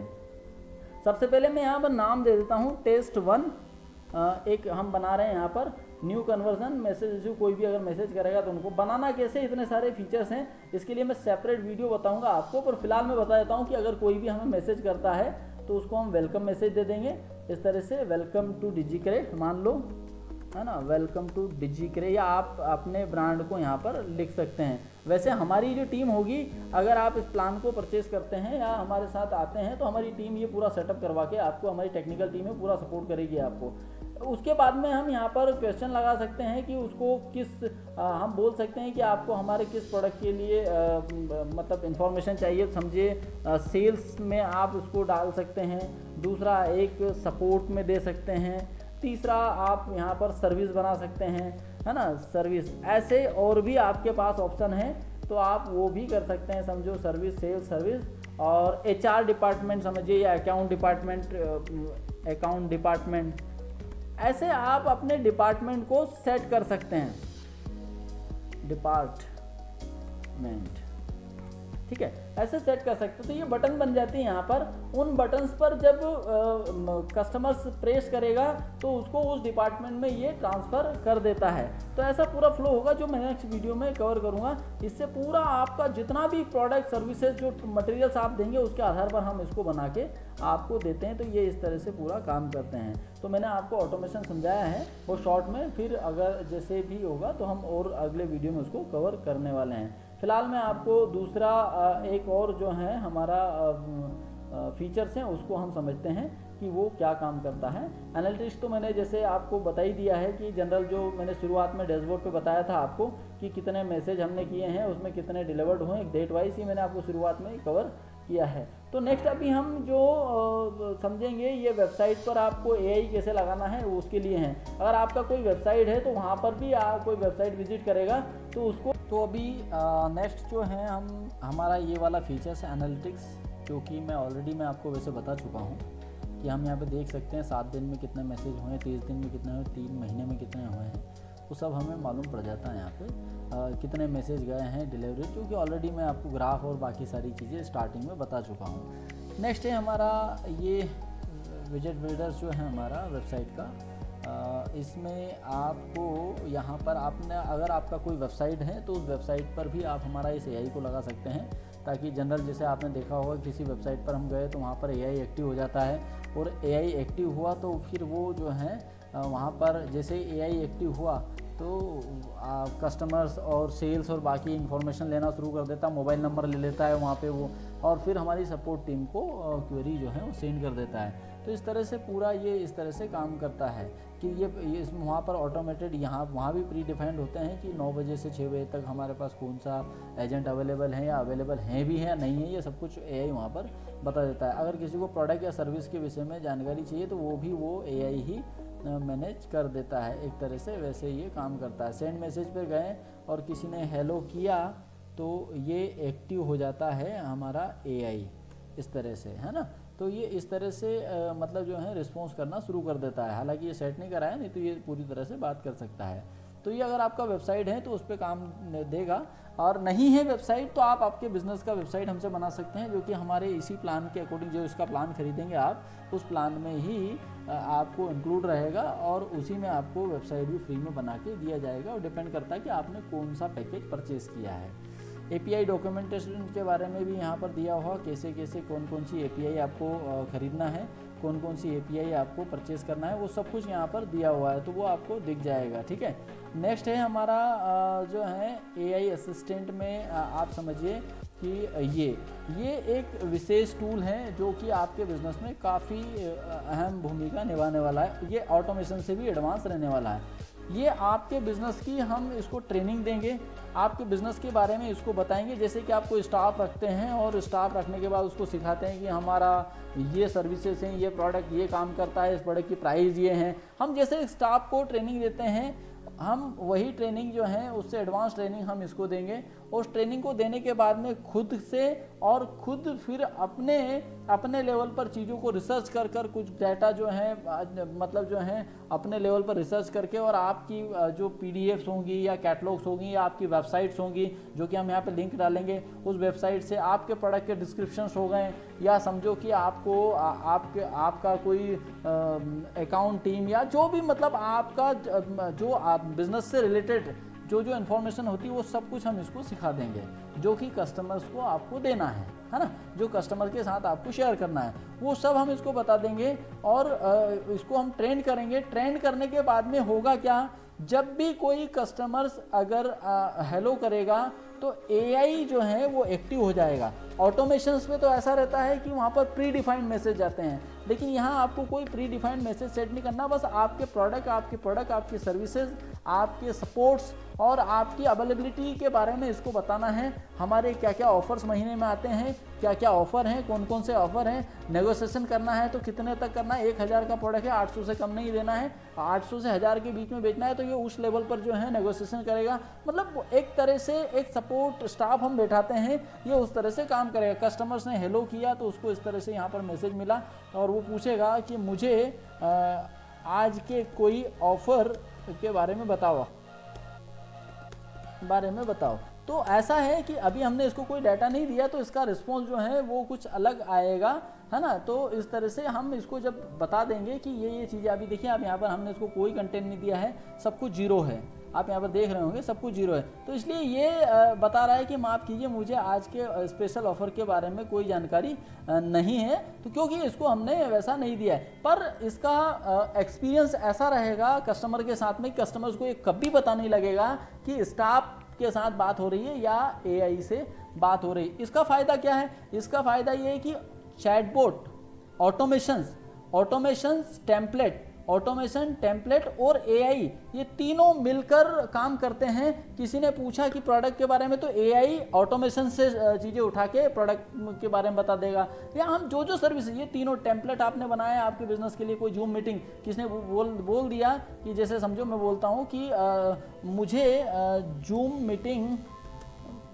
सबसे पहले मैं यहाँ पर नाम दे देता हूँ टेस्ट 1। एक हम बना रहे हैं यहाँ पर न्यू कन्वर्जन मैसेज इशू। कोई भी अगर मैसेज करेगा तो उनको बनाना कैसे, इतने सारे फीचर्स हैं, इसके लिए मैं सेपरेट वीडियो बताऊंगा आपको। पर फिलहाल मैं बता देता हूँ कि अगर कोई भी हमें मैसेज करता है तो उसको हम वेलकम मैसेज दे देंगे इस तरह से, वेलकम टू डिजिक्रेट मान लो, है ना, वेलकम टू डिजिक्रेट, या आप अपने ब्रांड को यहाँ पर लिख सकते हैं। वैसे हमारी जो टीम होगी, अगर आप इस प्लान को परचेस करते हैं या हमारे साथ आते हैं तो हमारी टीम ये पूरा सेटअप करवा के आपको, हमारी टेक्निकल टीम है पूरा सपोर्ट करेगी आपको। उसके बाद में हम यहाँ पर क्वेश्चन लगा सकते हैं कि उसको किस हम बोल सकते हैं कि आपको हमारे किस प्रोडक्ट के लिए मतलब इन्फॉर्मेशन चाहिए, समझिए सेल्स में आप उसको डाल सकते हैं। दूसरा एक सपोर्ट में दे सकते हैं। तीसरा आप यहाँ पर सर्विस बना सकते हैं, है ना, सर्विस। ऐसे और भी आपके पास ऑप्शन है तो आप वो भी कर सकते हैं। समझो सर्विस, सेल्स सर्विस, और HR डिपार्टमेंट समझिए, या अकाउंट डिपार्टमेंट, ऐसे आप अपने डिपार्टमेंट को सेट कर सकते हैं, डिपार्टमेंट, ठीक है, ऐसे सेट कर सकते हो। तो ये बटन बन जाती है यहाँ पर। उन बटन्स पर जब कस्टमर्स प्रेस करेगा तो उसको उस डिपार्टमेंट में ये ट्रांसफ़र कर देता है। तो ऐसा पूरा फ्लो होगा जो मैं नेक्स्ट वीडियो में कवर करूँगा। इससे पूरा आपका जितना भी प्रोडक्ट, सर्विसेज, जो मटेरियल्स आप देंगे उसके आधार पर हम इसको बना के आपको देते हैं। तो ये इस तरह से पूरा काम करते हैं। तो मैंने आपको ऑटोमेशन समझाया है वो शॉर्ट में, फिर अगर जैसे भी होगा तो हम और अगले वीडियो में उसको कवर करने वाले हैं। फिलहाल मैं आपको दूसरा एक और जो है हमारा फीचर्स हैं उसको हम समझते हैं कि वो क्या काम करता है। एनालिटिक्स तो मैंने जैसे आपको बता ही दिया है कि जनरल जो मैंने शुरुआत में डैशबोर्ड पे बताया था आपको कि कितने मैसेज हमने किए हैं, उसमें कितने डिलीवर्ड हुए, डेट वाइज ही मैंने आपको शुरुआत में कवर किया है। तो नेक्स्ट अभी हम जो समझेंगे ये वेबसाइट पर आपको AI कैसे लगाना है उसके लिए हैं। अगर आपका कोई वेबसाइट है तो वहाँ पर भी आप कोई वेबसाइट विजिट करेगा तो उसको, तो अभी नेक्स्ट जो है हमारा ये वाला फीचर्स है एनालिटिक्स, क्योंकि मैं ऑलरेडी मैं आपको वैसे बता चुका हूँ कि हम यहाँ पे देख सकते हैं 7 दिन में कितने मैसेज हुए, 30 दिन में कितने हुए, 3 महीने में कितने हुए हैं, वो सब हमें मालूम पड़ जाता है यहाँ पे। कितने मैसेज गए हैं, डिलीवरी, क्योंकि ऑलरेडी मैं आपको ग्राफ और बाकी सारी चीज़ें स्टार्टिंग में बता चुका हूँ। नेक्स्ट है हमारा ये विजेट बिल्डर्स जो है हमारा वेबसाइट का, इसमें आपको यहाँ पर आपने अगर आपका कोई वेबसाइट है तो उस वेबसाइट पर भी आप हमारा इस एआई को लगा सकते हैं, ताकि जनरल जैसे आपने देखा होगा किसी वेबसाइट पर हम गए तो वहाँ पर एआई एक्टिव हो जाता है, और एआई एक्टिव हुआ तो फिर वो जो है वहाँ पर जैसे एआई एक्टिव हुआ तो कस्टमर्स और सेल्स और बाकी इन्फॉर्मेशन लेना शुरू कर देता, मोबाइल नंबर ले लेता है वहाँ पे वो, और फिर हमारी सपोर्ट टीम को क्वेरी जो है वो सेंड कर देता है। तो इस तरह से पूरा ये इस तरह से काम करता है कि ये वहाँ पर ऑटोमेटेड, वहाँ भी प्री डिफाइंड होते हैं कि 9 बजे से 6 बजे तक हमारे पास कौन सा एजेंट अवेलेबल है, या अवेलेबल हैं भी है या नहीं है, ये सब कुछ एआई वहाँ पर बता देता है। अगर किसी को प्रोडक्ट या सर्विस के विषय में जानकारी चाहिए तो वो एआई ही मैनेज कर देता है एक तरह से, वैसे ये काम करता है। सेंड मैसेज पे गए और किसी ने हेलो किया तो ये एक्टिव हो जाता है हमारा एआई, इस तरह से, है ना। तो ये इस तरह से मतलब जो है रिस्पॉन्स करना शुरू कर देता है। हालांकि ये सेट नहीं कराया, नहीं तो ये पूरी तरह से बात कर सकता है। तो ये अगर आपका वेबसाइट है तो उस पर काम देगा, और नहीं है वेबसाइट तो आप आपके बिज़नेस का वेबसाइट हमसे बना सकते हैं, जो कि हमारे इसी प्लान के अकॉर्डिंग, जो इसका प्लान खरीदेंगे आप उस प्लान में ही आपको इंक्लूड रहेगा, और उसी में आपको वेबसाइट भी फ्री में बना के दिया जाएगा। और डिपेंड करता है कि आपने कौन सा पैकेज परचेज़ किया है। एपीआई डॉक्यूमेंटेशन के बारे में भी यहाँ पर दिया हुआ, कैसे कैसे कौन कौन सी एपीआई आपको खरीदना है, कौन कौन सी एपीआई आपको परचेज़ करना है, वो सब कुछ यहाँ पर दिया हुआ है, तो वो आपको दिख जाएगा। ठीक है, नेक्स्ट है हमारा जो है एआई असिस्टेंट में आप समझिए कि ये एक विशेष टूल है जो कि आपके बिजनेस में काफ़ी अहम भूमिका निभाने वाला है। ये ऑटोमेशन से भी एडवांस रहने वाला है। ये आपके बिज़नेस की हम इसको ट्रेनिंग देंगे, आपके बिज़नेस के बारे में इसको बताएंगे। जैसे कि आप कोई स्टाफ रखते हैं और स्टाफ रखने के बाद उसको सिखाते हैं कि हमारा ये सर्विसेज हैं, ये प्रोडक्ट ये काम करता है, इस प्रोडक्ट की प्राइस ये हैं। हम जैसे स्टाफ को ट्रेनिंग देते हैं, हम वही ट्रेनिंग जो है उससे एडवांस ट्रेनिंग हम इसको देंगे। उस ट्रेनिंग को देने के बाद में खुद से और खुद फिर अपने लेवल पर चीज़ों को रिसर्च कर कुछ डाटा जो है मतलब जो है अपने लेवल पर रिसर्च करके, और आपकी जो पीडीएफ्स होंगी या कैटलॉग्स होंगी या आपकी वेबसाइट्स होंगी, जो कि हम यहाँ पे लिंक डालेंगे, उस वेबसाइट से आपके प्रोडक्ट के डिस्क्रिप्शंस हो गए, या समझो कि आपको आपका कोई अकाउंट टीम या जो भी मतलब आपका जो आप बिजनेस से रिलेटेड जो इन्फॉर्मेशन होती है वो सब कुछ हम इसको सिखा देंगे, जो कि कस्टमर्स को आपको देना है ना, जो कस्टमर के साथ आपको शेयर करना है, वो सब हम इसको बता देंगे। और इसको हम ट्रेन करेंगे। ट्रेन करने के बाद में होगा क्या, जब भी कोई कस्टमर्स अगर हेलो करेगा तो एआई जो है वो एक्टिव हो जाएगा। ऑटोमेशंस पे तो ऐसा रहता है कि वहाँ पर प्री डिफाइंड मैसेज जाते हैं, लेकिन यहाँ आपको कोई प्री डिफाइंड मैसेज सेट नहीं करना। बस आपके प्रोडक्ट, आपकी सर्विसेज, आपके सपोर्ट्स और आपकी अवेलेबिलिटी के बारे में इसको बताना है। हमारे क्या क्या ऑफर्स महीने में आते हैं, क्या क्या ऑफ़र हैं, कौन कौन से ऑफ़र हैं, नेगोशिएशन करना है तो कितने तक करना है। 1000 का प्रोडक्ट है, 800 से कम नहीं देना है, 800 से 1000 के बीच में बेचना है, तो ये उस लेवल पर जो है नेगोशिएशन करेगा। मतलब एक तरह से एक सपोर्ट स्टाफ हम बैठाते हैं, ये उस तरह से काम करेगा। कस्टमर्स ने हेलो किया तो उसको इस तरह से यहाँ पर मैसेज मिला और वो पूछेगा कि मुझे आज के कोई ऑफ़र के बारे में बताओ। तो ऐसा है कि अभी हमने इसको कोई डाटा नहीं दिया तो इसका रिस्पॉन्स जो है वो कुछ अलग आएगा, है ना। तो इस तरह से हम इसको जब बता देंगे कि ये चीज़ें, अभी देखिए आप यहाँ पर हमने इसको कोई कंटेंट नहीं दिया है, सब कुछ जीरो है, आप यहाँ पर देख रहे होंगे सब कुछ जीरो है। तो इसलिए ये बता रहा है कि माफ़ कीजिए मुझे आज के स्पेशल ऑफर के बारे में कोई जानकारी नहीं है, तो क्योंकि इसको हमने वैसा नहीं दिया है। पर इसका एक्सपीरियंस ऐसा रहेगा कस्टमर के साथ में, कस्टमर्स को ये कभी पता नहीं लगेगा कि स्टाफ के साथ बात हो रही है या एआई से बात हो रही है। इसका फ़ायदा क्या है? इसका फ़ायदा ये है कि चैटबॉट, ऑटोमेशन टेम्पलेट और एआई, ये तीनों मिलकर काम करते हैं। किसी ने पूछा कि प्रोडक्ट के बारे में, तो एआई ऑटोमेशन से चीज़ें उठा के प्रोडक्ट के बारे में बता देगा। या हम जो सर्विस, ये तीनों टेम्पलेट आपने बनाया आपके बिजनेस के लिए, कोई जूम मीटिंग किसने बोल दिया कि जैसे समझो मैं बोलता हूँ कि मुझे जूम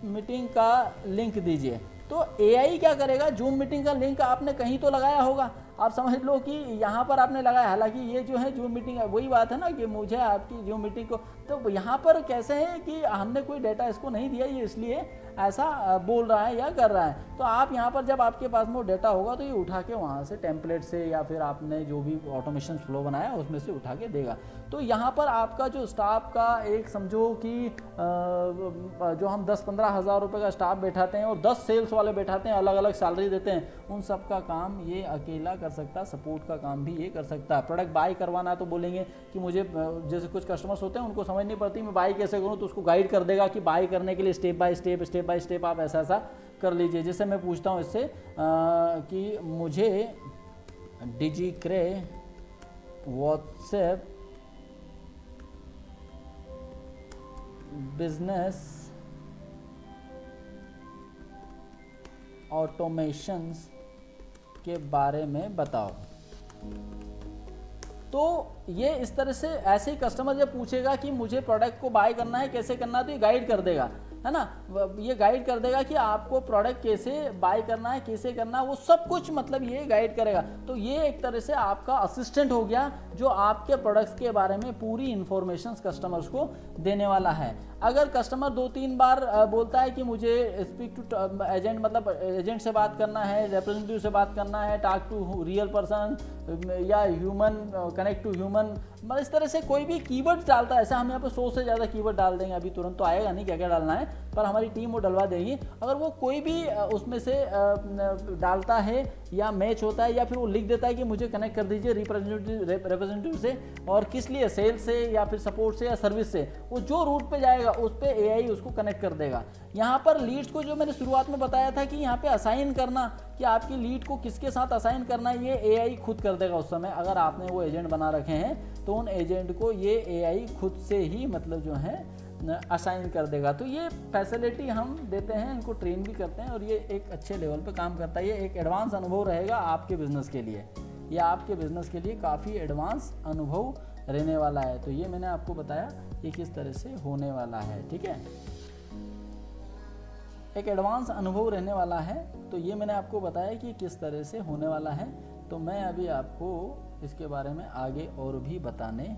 मीटिंग का लिंक दीजिए, तो एआई क्या करेगा, जूम मीटिंग का लिंक आपने कहीं तो लगाया होगा, आप समझ लो कि यहाँ पर आपने लगाया। हालांकि ये जो है जूम मीटिंग है, वही बात है ना कि मुझे आपकी जूम मीटिंग को, तो यहाँ पर कैसे है कि हमने कोई डाटा इसको नहीं दिया, ये इसलिए ऐसा बोल रहा है या कर रहा है। तो आप यहाँ पर जब आपके पास में वो डेटा होगा तो ये उठा के वहाँ से टेम्पलेट से या फिर आपने जो भी ऑटोमेशन फ्लो बनाया उसमें से उठा के देगा। तो यहाँ पर आपका जो स्टाफ का एक समझो कि जो हम 10-15 हज़ार रुपये का स्टाफ बैठाते हैं और 10 सेल्स वाले बैठाते हैं, अलग अलग सैलरी देते हैं, उन सब का काम ये अकेला कर सकता है। सपोर्ट का काम भी ये कर सकता है। प्रोडक्ट बाय करवाना है तो बोलेंगे कि मुझे, जैसे कुछ कस्टमर्स होते हैं उनको समझ नहीं पड़ती मैं बाय कैसे करूँ, तो उसको गाइड कर देगा कि बाय करने के लिए स्टेप बाय स्टेप आप ऐसा ऐसा कर लीजिए। जैसे मैं पूछता हूँ इससे कि मुझे डिजिक्रे व्हाट्सएप बिजनेस ऑटोमेशंस के बारे में बताओ। तो ये इस तरह से ऐसे ही कस्टमर जब पूछेगा कि मुझे प्रोडक्ट को बाय करना है, कैसे करना है, तो ये गाइड कर देगा, है ना। ये गाइड कर देगा कि आपको प्रोडक्ट कैसे बाय करना है, कैसे करना है, वो सब कुछ मतलब ये गाइड करेगा। तो ये एक तरह से आपका असिस्टेंट हो गया जो आपके प्रोडक्ट्स के बारे में पूरी इंफॉर्मेशन कस्टमर्स को देने वाला है। अगर कस्टमर 2-3 बार बोलता है कि मुझे स्पीक टू एजेंट, मतलब एजेंट से बात करना है, रिप्रेजेंटेटिव से बात करना है, टॉक टू रियल पर्सन या ह्यूमन, कनेक्ट टू ह्यूमन, मतलब इस तरह से कोई भी कीवर्ड डालता है, ऐसा हम यहाँ पे 100 से ज़्यादा कीवर्ड डाल देंगे, अभी तुरंत तो आएगा नहीं क्या क्या डालना है, पर हमारी टीम वो डलवा देगी। अगर वो कोई भी उसमें से डालता है या मैच होता है या फिर वो लिख देता है कि मुझे कनेक्ट कर दीजिए रिप्रेजेंटेटिव से, और किस लिए, सेल्स से या फिर सपोर्ट से या सर्विस से, वो जो रूट पे जाएगा उस पे एआई उसको कनेक्ट कर देगा। यहाँ पर लीड्स को जो मैंने शुरुआत में बताया था कि यहाँ पे असाइन करना, कि आपकी लीड को किसके साथ असाइन करना है, ये एआई खुद कर देगा उस समय। अगर आपने वो एजेंट बना रखे हैं तो उन एजेंट को ये एआई खुद से ही मतलब जो है असाइन कर देगा। तो ये फैसिलिटी हम देते हैं, इनको ट्रेन भी करते हैं और ये एक अच्छे लेवल पे काम करता है। ये एक एडवांस अनुभव रहेगा आपके बिजनेस के लिए, ये आपके बिजनेस के लिए काफ़ी एडवांस अनुभव रहने वाला है। तो ये मैंने आपको बताया ये किस तरह से होने वाला है, ठीक है, एक एडवांस अनुभव रहने वाला है। तो ये मैंने आपको बताया कि किस तरह से होने वाला है। तो मैं अभी आपको इसके बारे में आगे और भी बताने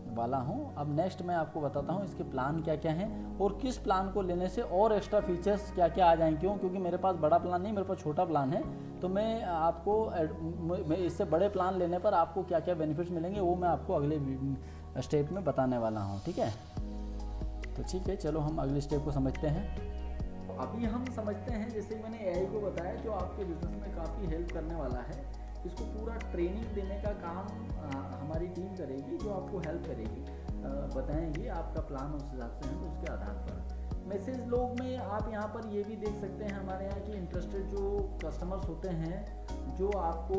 वाला हूँ। अब नेक्स्ट मैं आपको बताता हूँ इसके प्लान क्या क्या हैं और किस प्लान को लेने से और एक्स्ट्रा फीचर्स क्या क्या आ जाएंगे। क्यों? क्योंकि मेरे पास बड़ा प्लान नहीं, मेरे पास छोटा प्लान है। तो मैं आपको इससे बड़े प्लान लेने पर आपको क्या क्या बेनिफिट्स मिलेंगे वो मैं आपको अगले स्टेप में बताने वाला हूँ, ठीक है। तो ठीक है, चलो हम अगले स्टेप को समझते हैं। अभी हम समझते हैं, जैसे मैंने एआई को बताया जो आपके बिजनेस में काफ़ी हेल्प करने वाला है, इसको पूरा ट्रेनिंग देने का काम हमारी टीम करेगी, जो आपको हेल्प करेगी, बताएंगे आपका प्लान उस हिसाब से है, तो उसके आधार पर मैसेज लोग में आप यहाँ पर ये भी देख सकते हैं हमारे यहाँ की इंटरेस्टेड जो कस्टमर्स होते हैं, जो आपको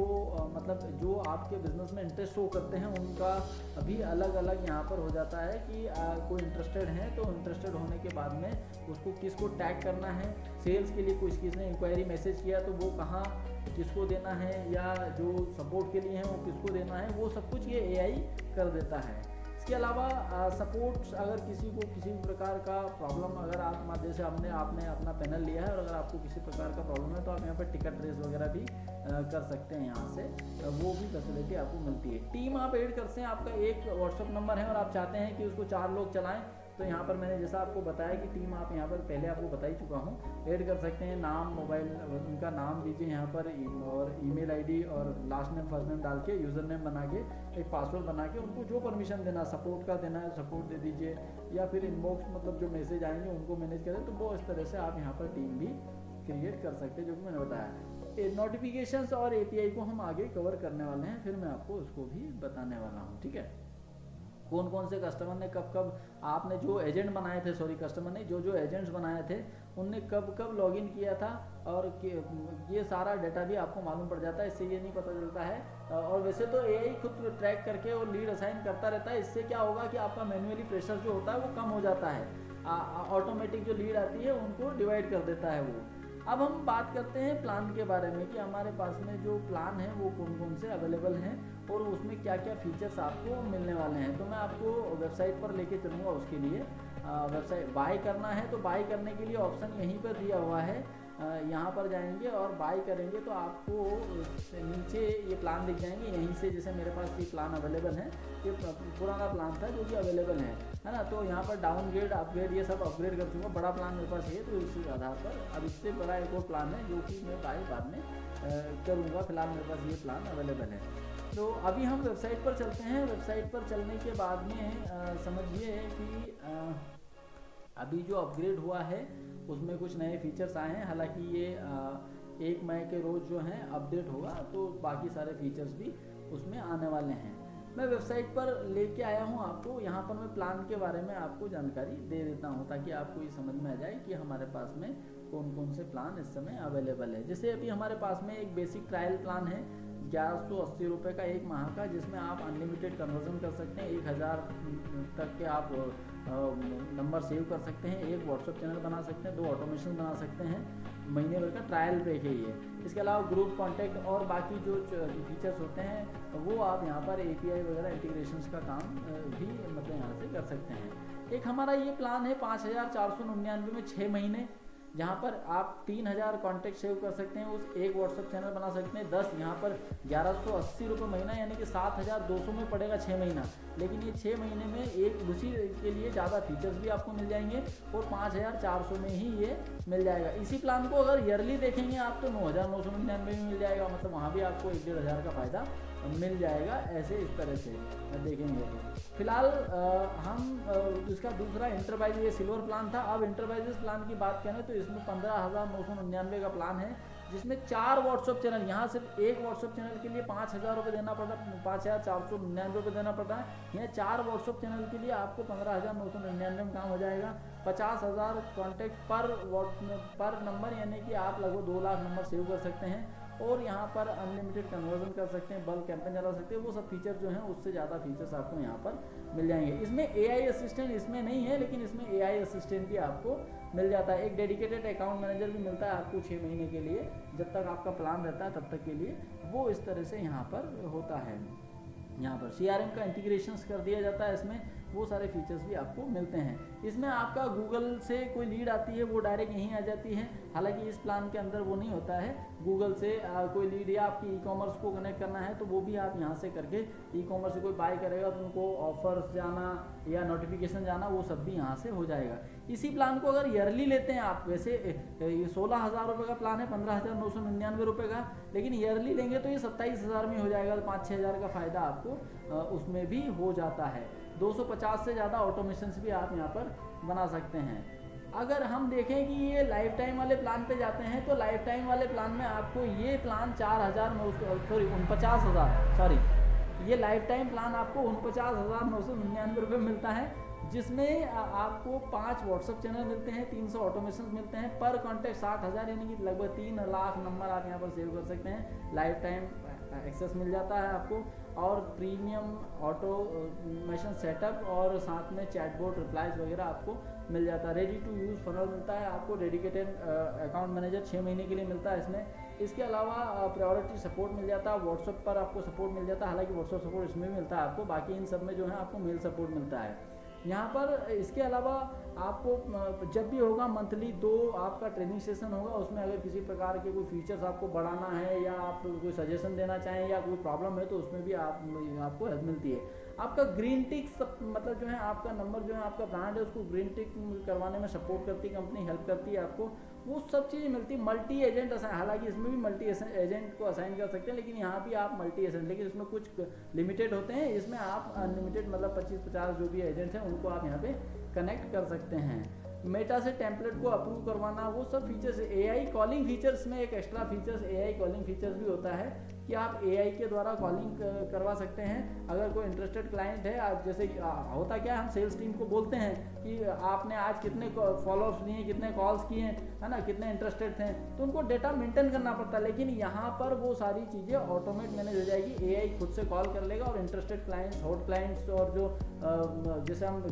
मतलब जो आपके बिजनेस में इंटरेस्ट शो करते हैं, उनका अभी अलग अलग यहाँ पर हो जाता है कि कोई इंटरेस्टेड है तो इंटरेस्टेड होने के बाद में उसको किसको टैग करना है, सेल्स के लिए किसने इंक्वायरी मैसेज किया तो वो कहाँ किसको देना है, या जो सपोर्ट के लिए है वो किसको देना है, वो सब कुछ ये एआई कर देता है। इसके अलावा सपोर्ट, अगर किसी को किसी भी प्रकार का प्रॉब्लम, अगर आप जैसे आपने अपना पैनल लिया है और अगर आपको किसी प्रकार का प्रॉब्लम है तो आप यहाँ पर टिकट रेस वगैरह भी कर सकते हैं, यहाँ से वो भी फैसिलिटी आपको मिलती है। टीम आप ऐड करते हैं, आपका एक व्हाट्सअप नंबर है और आप चाहते हैं कि उसको 4 लोग चलाएं, तो यहाँ पर मैंने जैसा आपको बताया कि टीम आप यहाँ पर पहले आपको बता ही चुका हूँ, ऐड कर सकते हैं। नाम, मोबाइल, उनका नाम दीजिए यहाँ पर और ईमेल आईडी और लास्ट नेम फर्स्ट नेम डाल के यूज़र नेम बना के एक पासवर्ड बना के उनको जो परमिशन देना, सपोर्ट का देना है सपोर्ट दे दीजिए, या फिर इनबॉक्स मतलब जो मैसेज आएंगे उनको मैनेज करें। तो वो इस तरह से आप यहाँ पर टीम भी क्रिएट कर सकते हैं, जो कि मैंने बताया। नोटिफिकेशंस और एपीआई को हम आगे कवर करने वाले हैं, फिर मैं आपको उसको भी बताने वाला हूँ, ठीक है। कौन कौन से कस्टमर ने कब कब, आपने जो एजेंट बनाए थे, सॉरी कस्टमर ने जो एजेंट्स बनाए थे उनने कब कब लॉगिन किया था, और ये सारा डेटा भी आपको मालूम पड़ जाता है। इससे ये नहीं पता चलता है, और वैसे तो एआई खुद ट्रैक करके और लीड असाइन करता रहता है। इससे क्या होगा कि आपका मैन्युअली प्रेशर जो होता है वो कम हो जाता है, ऑटोमेटिक जो लीड आती है उनको डिवाइड कर देता है वो। अब हम बात करते हैं प्लान के बारे में कि हमारे पास में जो प्लान है वो कौन कौन से अवेलेबल हैं और उसमें क्या क्या फीचर्स आपको मिलने वाले हैं। तो मैं आपको वेबसाइट पर लेके चलूँगा। उसके लिए वेबसाइट बाय करना है तो बाय करने के लिए ऑप्शन यहीं पर दिया हुआ है यहाँ पर जाएंगे और बाय करेंगे तो आपको नीचे ये प्लान दिख जाएंगे। यहीं से जैसे मेरे पास ये प्लान अवेलेबल है, ये पुराना प्लान था जो कि अवेलेबल है ना। तो यहाँ पर डाउनग्रेड अपग्रेड ये सब अपग्रेड कर चुका, बड़ा प्लान मेरे पास है तो इसी आधार पर अब इससे बड़ा एक और प्लान है जो कि मैं बाय बाद में करूँगा। फिलहाल मेरे पास ये प्लान अवेलेबल है। तो अभी हम वेबसाइट पर चलते हैं। वेबसाइट पर चलने के बाद में समझिए कि अभी जो अपग्रेड हुआ है उसमें कुछ नए फीचर्स आए हैं। हालांकि ये 1 मई के रोज़ जो है अपडेट होगा, तो बाकी सारे फीचर्स भी उसमें आने वाले हैं। मैं वेबसाइट पर लेके आया हूँ आपको, यहाँ पर मैं प्लान के बारे में आपको जानकारी दे देता हूँ ताकि आपको ये समझ में आ जाए कि हमारे पास में कौन कौन से प्लान इस समय अवेलेबल है। जैसे अभी हमारे पास में एक बेसिक ट्रायल प्लान है 1180 रुपये का 1 माह का, जिसमें आप अनलिमिटेड कन्वर्जन कर सकते हैं। 1000 तक के आप नंबर सेव कर सकते हैं, 1 व्हाट्सएप चैनल बना सकते हैं, 2 ऑटोमेशन बना सकते हैं। महीने भर का ट्रायल पैक है ये। इसके अलावा ग्रुप कॉन्टैक्ट और बाकी जो फीचर्स होते हैं वो आप यहाँ पर API वगैरह इंटीग्रेशंस का काम भी मतलब यहाँ से कर सकते हैं। एक हमारा ये प्लान है 5499 में 6 महीने, जहाँ पर आप 3000 कॉन्टैक्ट सेव कर सकते हैं, उस 1 व्हाट्सएप चैनल बना सकते हैं। 10 यहाँ पर 1180 रुपये महीना, यानी कि 7200 में पड़ेगा 6 महीना। लेकिन ये 6 महीने में एक उसी के लिए ज़्यादा फीचर्स भी आपको मिल जाएंगे और 5400 में ही ये मिल जाएगा। इसी प्लान को अगर ईयरली देखेंगे आप तो 9999 में मिल जाएगा, मतलब वहाँ भी आपको 1-1.5 हज़ार का फ़ायदा मिल जाएगा। ऐसे इस तरह से देखेंगे तो फिलहाल हम इसका दूसरा इंटरप्राइज ये सिल्वर प्लान था। अब इंटरप्राइजेस प्लान की बात करें तो इसमें 15,999 का प्लान है, जिसमें 4 व्हाट्सएप चैनल, यहाँ सिर्फ 1 व्हाट्सएप चैनल के लिए 5,000 रुपये देना पड़ता, 5,499 रुपये देना पड़ता है। यहाँ 4 व्हाट्सएप चैनल के लिए आपको 15,999 में काम हो जाएगा। 50,000 कॉन्टैक्ट पर नंबर, यानी कि आप लगभग 2 लाख नंबर सेव कर सकते हैं और यहाँ पर अनलिमिटेड कन्वर्जन कर सकते हैं, बल्क कैंपेन चला सकते हैं। वो सब फीचर जो हैं उससे ज़्यादा फीचर्स आपको यहाँ पर मिल जाएंगे। इसमें AI असिस्टेंट इसमें नहीं है, लेकिन इसमें AI असिस्टेंट भी आपको मिल जाता है। एक डेडिकेटेड अकाउंट मैनेजर भी मिलता है आपको 6 महीने के लिए, जब तक आपका प्लान रहता है तब तक के लिए। वो इस तरह से यहाँ पर होता है। यहाँ पर CRM का इंटीग्रेशंस कर दिया जाता है, इसमें वो सारे फीचर्स भी आपको मिलते हैं। इसमें आपका गूगल से कोई लीड आती है वो डायरेक्ट यहीं आ जाती है, हालांकि इस प्लान के अंदर वो नहीं होता है। गूगल से कोई लीड या आपकी ई-कॉमर्स को कनेक्ट करना है तो वो भी आप यहाँ से करके, ई-कॉमर्स से कोई बाय करेगा तो उनको ऑफर्स जाना या नोटिफिकेशन जाना वो सब भी यहाँ से हो जाएगा। इसी प्लान को अगर ईयरली लेते हैं आप, वैसे ये 16,000 रुपये का प्लान है, 15,999 रुपये का, लेकिन ईयरली लेंगे तो ये 27,000 में हो जाएगा, तो 5-6 हज़ार का फ़ायदा आपको उसमें भी हो जाता है। 250 से ज़्यादा ऑटोमेशंस भी आप यहाँ पर बना सकते हैं। अगर हम देखें कि ये लाइफ टाइम वाले प्लान पे जाते हैं तो लाइफ टाइम वाले प्लान में आपको ये प्लान 49,000 ये लाइफ टाइम प्लान आपको 49,999 रुपये मिलता है, जिसमें आपको 5 व्हाट्सएप चैनल मिलते हैं, 300 ऑटोमेशन मिलते हैं, पर कॉन्टैक्ट 60,000 यानी कि लगभग 3 लाख नंबर आप यहाँ पर सेव कर सकते हैं। लाइफ टाइम एक्सेस मिल जाता है आपको, और प्रीमियम ऑटोमेशन सेटअप और साथ में चैटबॉट रिप्लाईज वगैरह आपको मिल जाता है। रेडी टू यूज़ फनल मिलता है आपको, डेडिकेटेड अकाउंट मैनेजर 6 महीने के लिए मिलता है इसमें। इसके अलावा प्रायोरिटी सपोर्ट मिल जाता है, व्हाट्सएप पर आपको सपोर्ट मिल जाता है, हालांकि व्हाट्सएप सपोर्ट इसमें भी मिलता है आपको, बाकी इन सब में जो है आपको मेल सपोर्ट मिलता है यहाँ पर। इसके अलावा आपको जब भी होगा मंथली 2 आपका ट्रेनिंग सेशन होगा, उसमें अगर किसी प्रकार के कोई फीचर्स आपको बढ़ाना है या आप कोई सजेशन देना चाहें या कोई प्रॉब्लम है तो उसमें भी आपको हेल्प मिलती है। आपका ग्रीन टिक मतलब जो है आपका नंबर जो है आपका ब्रांड है उसको ग्रीन टिक करवाने में सपोर्ट करती है कंपनी, हेल्प करती है आपको, वो सब चीज़ें मिलती है। मल्टी एजेंट असाइन, हालांकि इसमें भी मल्टी एजेंट को असाइन कर सकते हैं, लेकिन यहाँ भी आप मल्टी एजेंट, लेकिन इसमें कुछ लिमिटेड होते हैं, इसमें आप अनलिमिटेड मतलब 25-50 जो भी एजेंट्स हैं उनको आप यहाँ पे कनेक्ट कर सकते हैं। मेटा से टेम्पलेट को अप्रूव करवाना, वो सब फीचर्स। AI कॉलिंग फीचर्स में एक extra features AI calling features भी होता है कि आप AI के द्वारा कॉलिंग करवा सकते हैं। अगर कोई इंटरेस्टेड क्लाइंट है, आप जैसे होता क्या है, हम सेल्स टीम को बोलते हैं कि आपने आज कितने फॉलोअप्स लिए, कितने कॉल्स किए, है ना, कितने इंटरेस्टेड थे, तो उनको डेटा मेंटेन करना पड़ता है। लेकिन यहाँ पर वो सारी चीज़ें ऑटोमेट मैनेज हो जाएगी, AI खुद से कॉल कर लेगा और इंटरेस्टेड क्लाइंट्स, हॉट क्लाइंट्स, और जो जैसे हम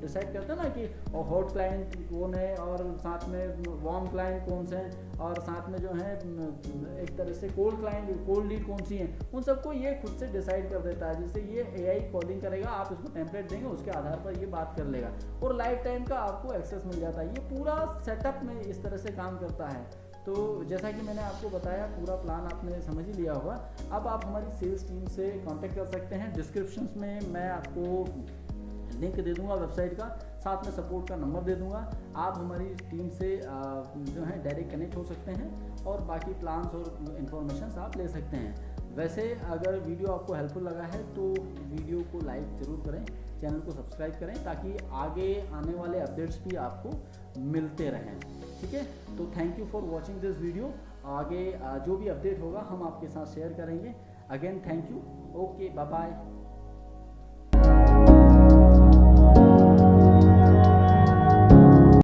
डिसाइड करते हैं ना कि हॉट क्लाइंट कौन है और साथ में वार्म क्लाइंट कौन से हैं, और साथ में जो है एक तरह से कोल्ड क्लाइंट कोल्ड लीड कौन सी है, उन सबको ये खुद से डिसाइड कर देता है। जैसे ये AI कॉलिंग करेगा, आप इसको टेम्पलेट देंगे, उसके आधार पर ये बात कर लेगा और लाइफ टाइम का आपको एक्सेस मिल जाता है। ये पूरा सेटअप में इस तरह से काम करता है। तो जैसा कि मैंने आपको बताया, पूरा प्लान आपने समझ ही लिया होगा। अब आप हमारी सेल्स टीम से कांटेक्ट कर सकते हैं। डिस्क्रिप्शन में मैं आपको लिंक दे दूंगा वेबसाइट का, साथ में सपोर्ट का नंबर दे दूंगा। आप हमारी टीम से जो है डायरेक्ट कनेक्ट हो सकते हैं और बाकी प्लान्स और इन्फॉर्मेशन आप ले सकते हैं। वैसे अगर वीडियो आपको हेल्पफुल लगा है तो वीडियो को लाइक ज़रूर करें, चैनल को सब्सक्राइब करें, ताकि आगे आने वाले अपडेट्स भी आपको मिलते रहें। ठीक है, तो thank you for watching this video. आगे जो भी अपडेट होगा हम आपके साथ शेयर करेंगे। Again thank you. Okay, bye bye.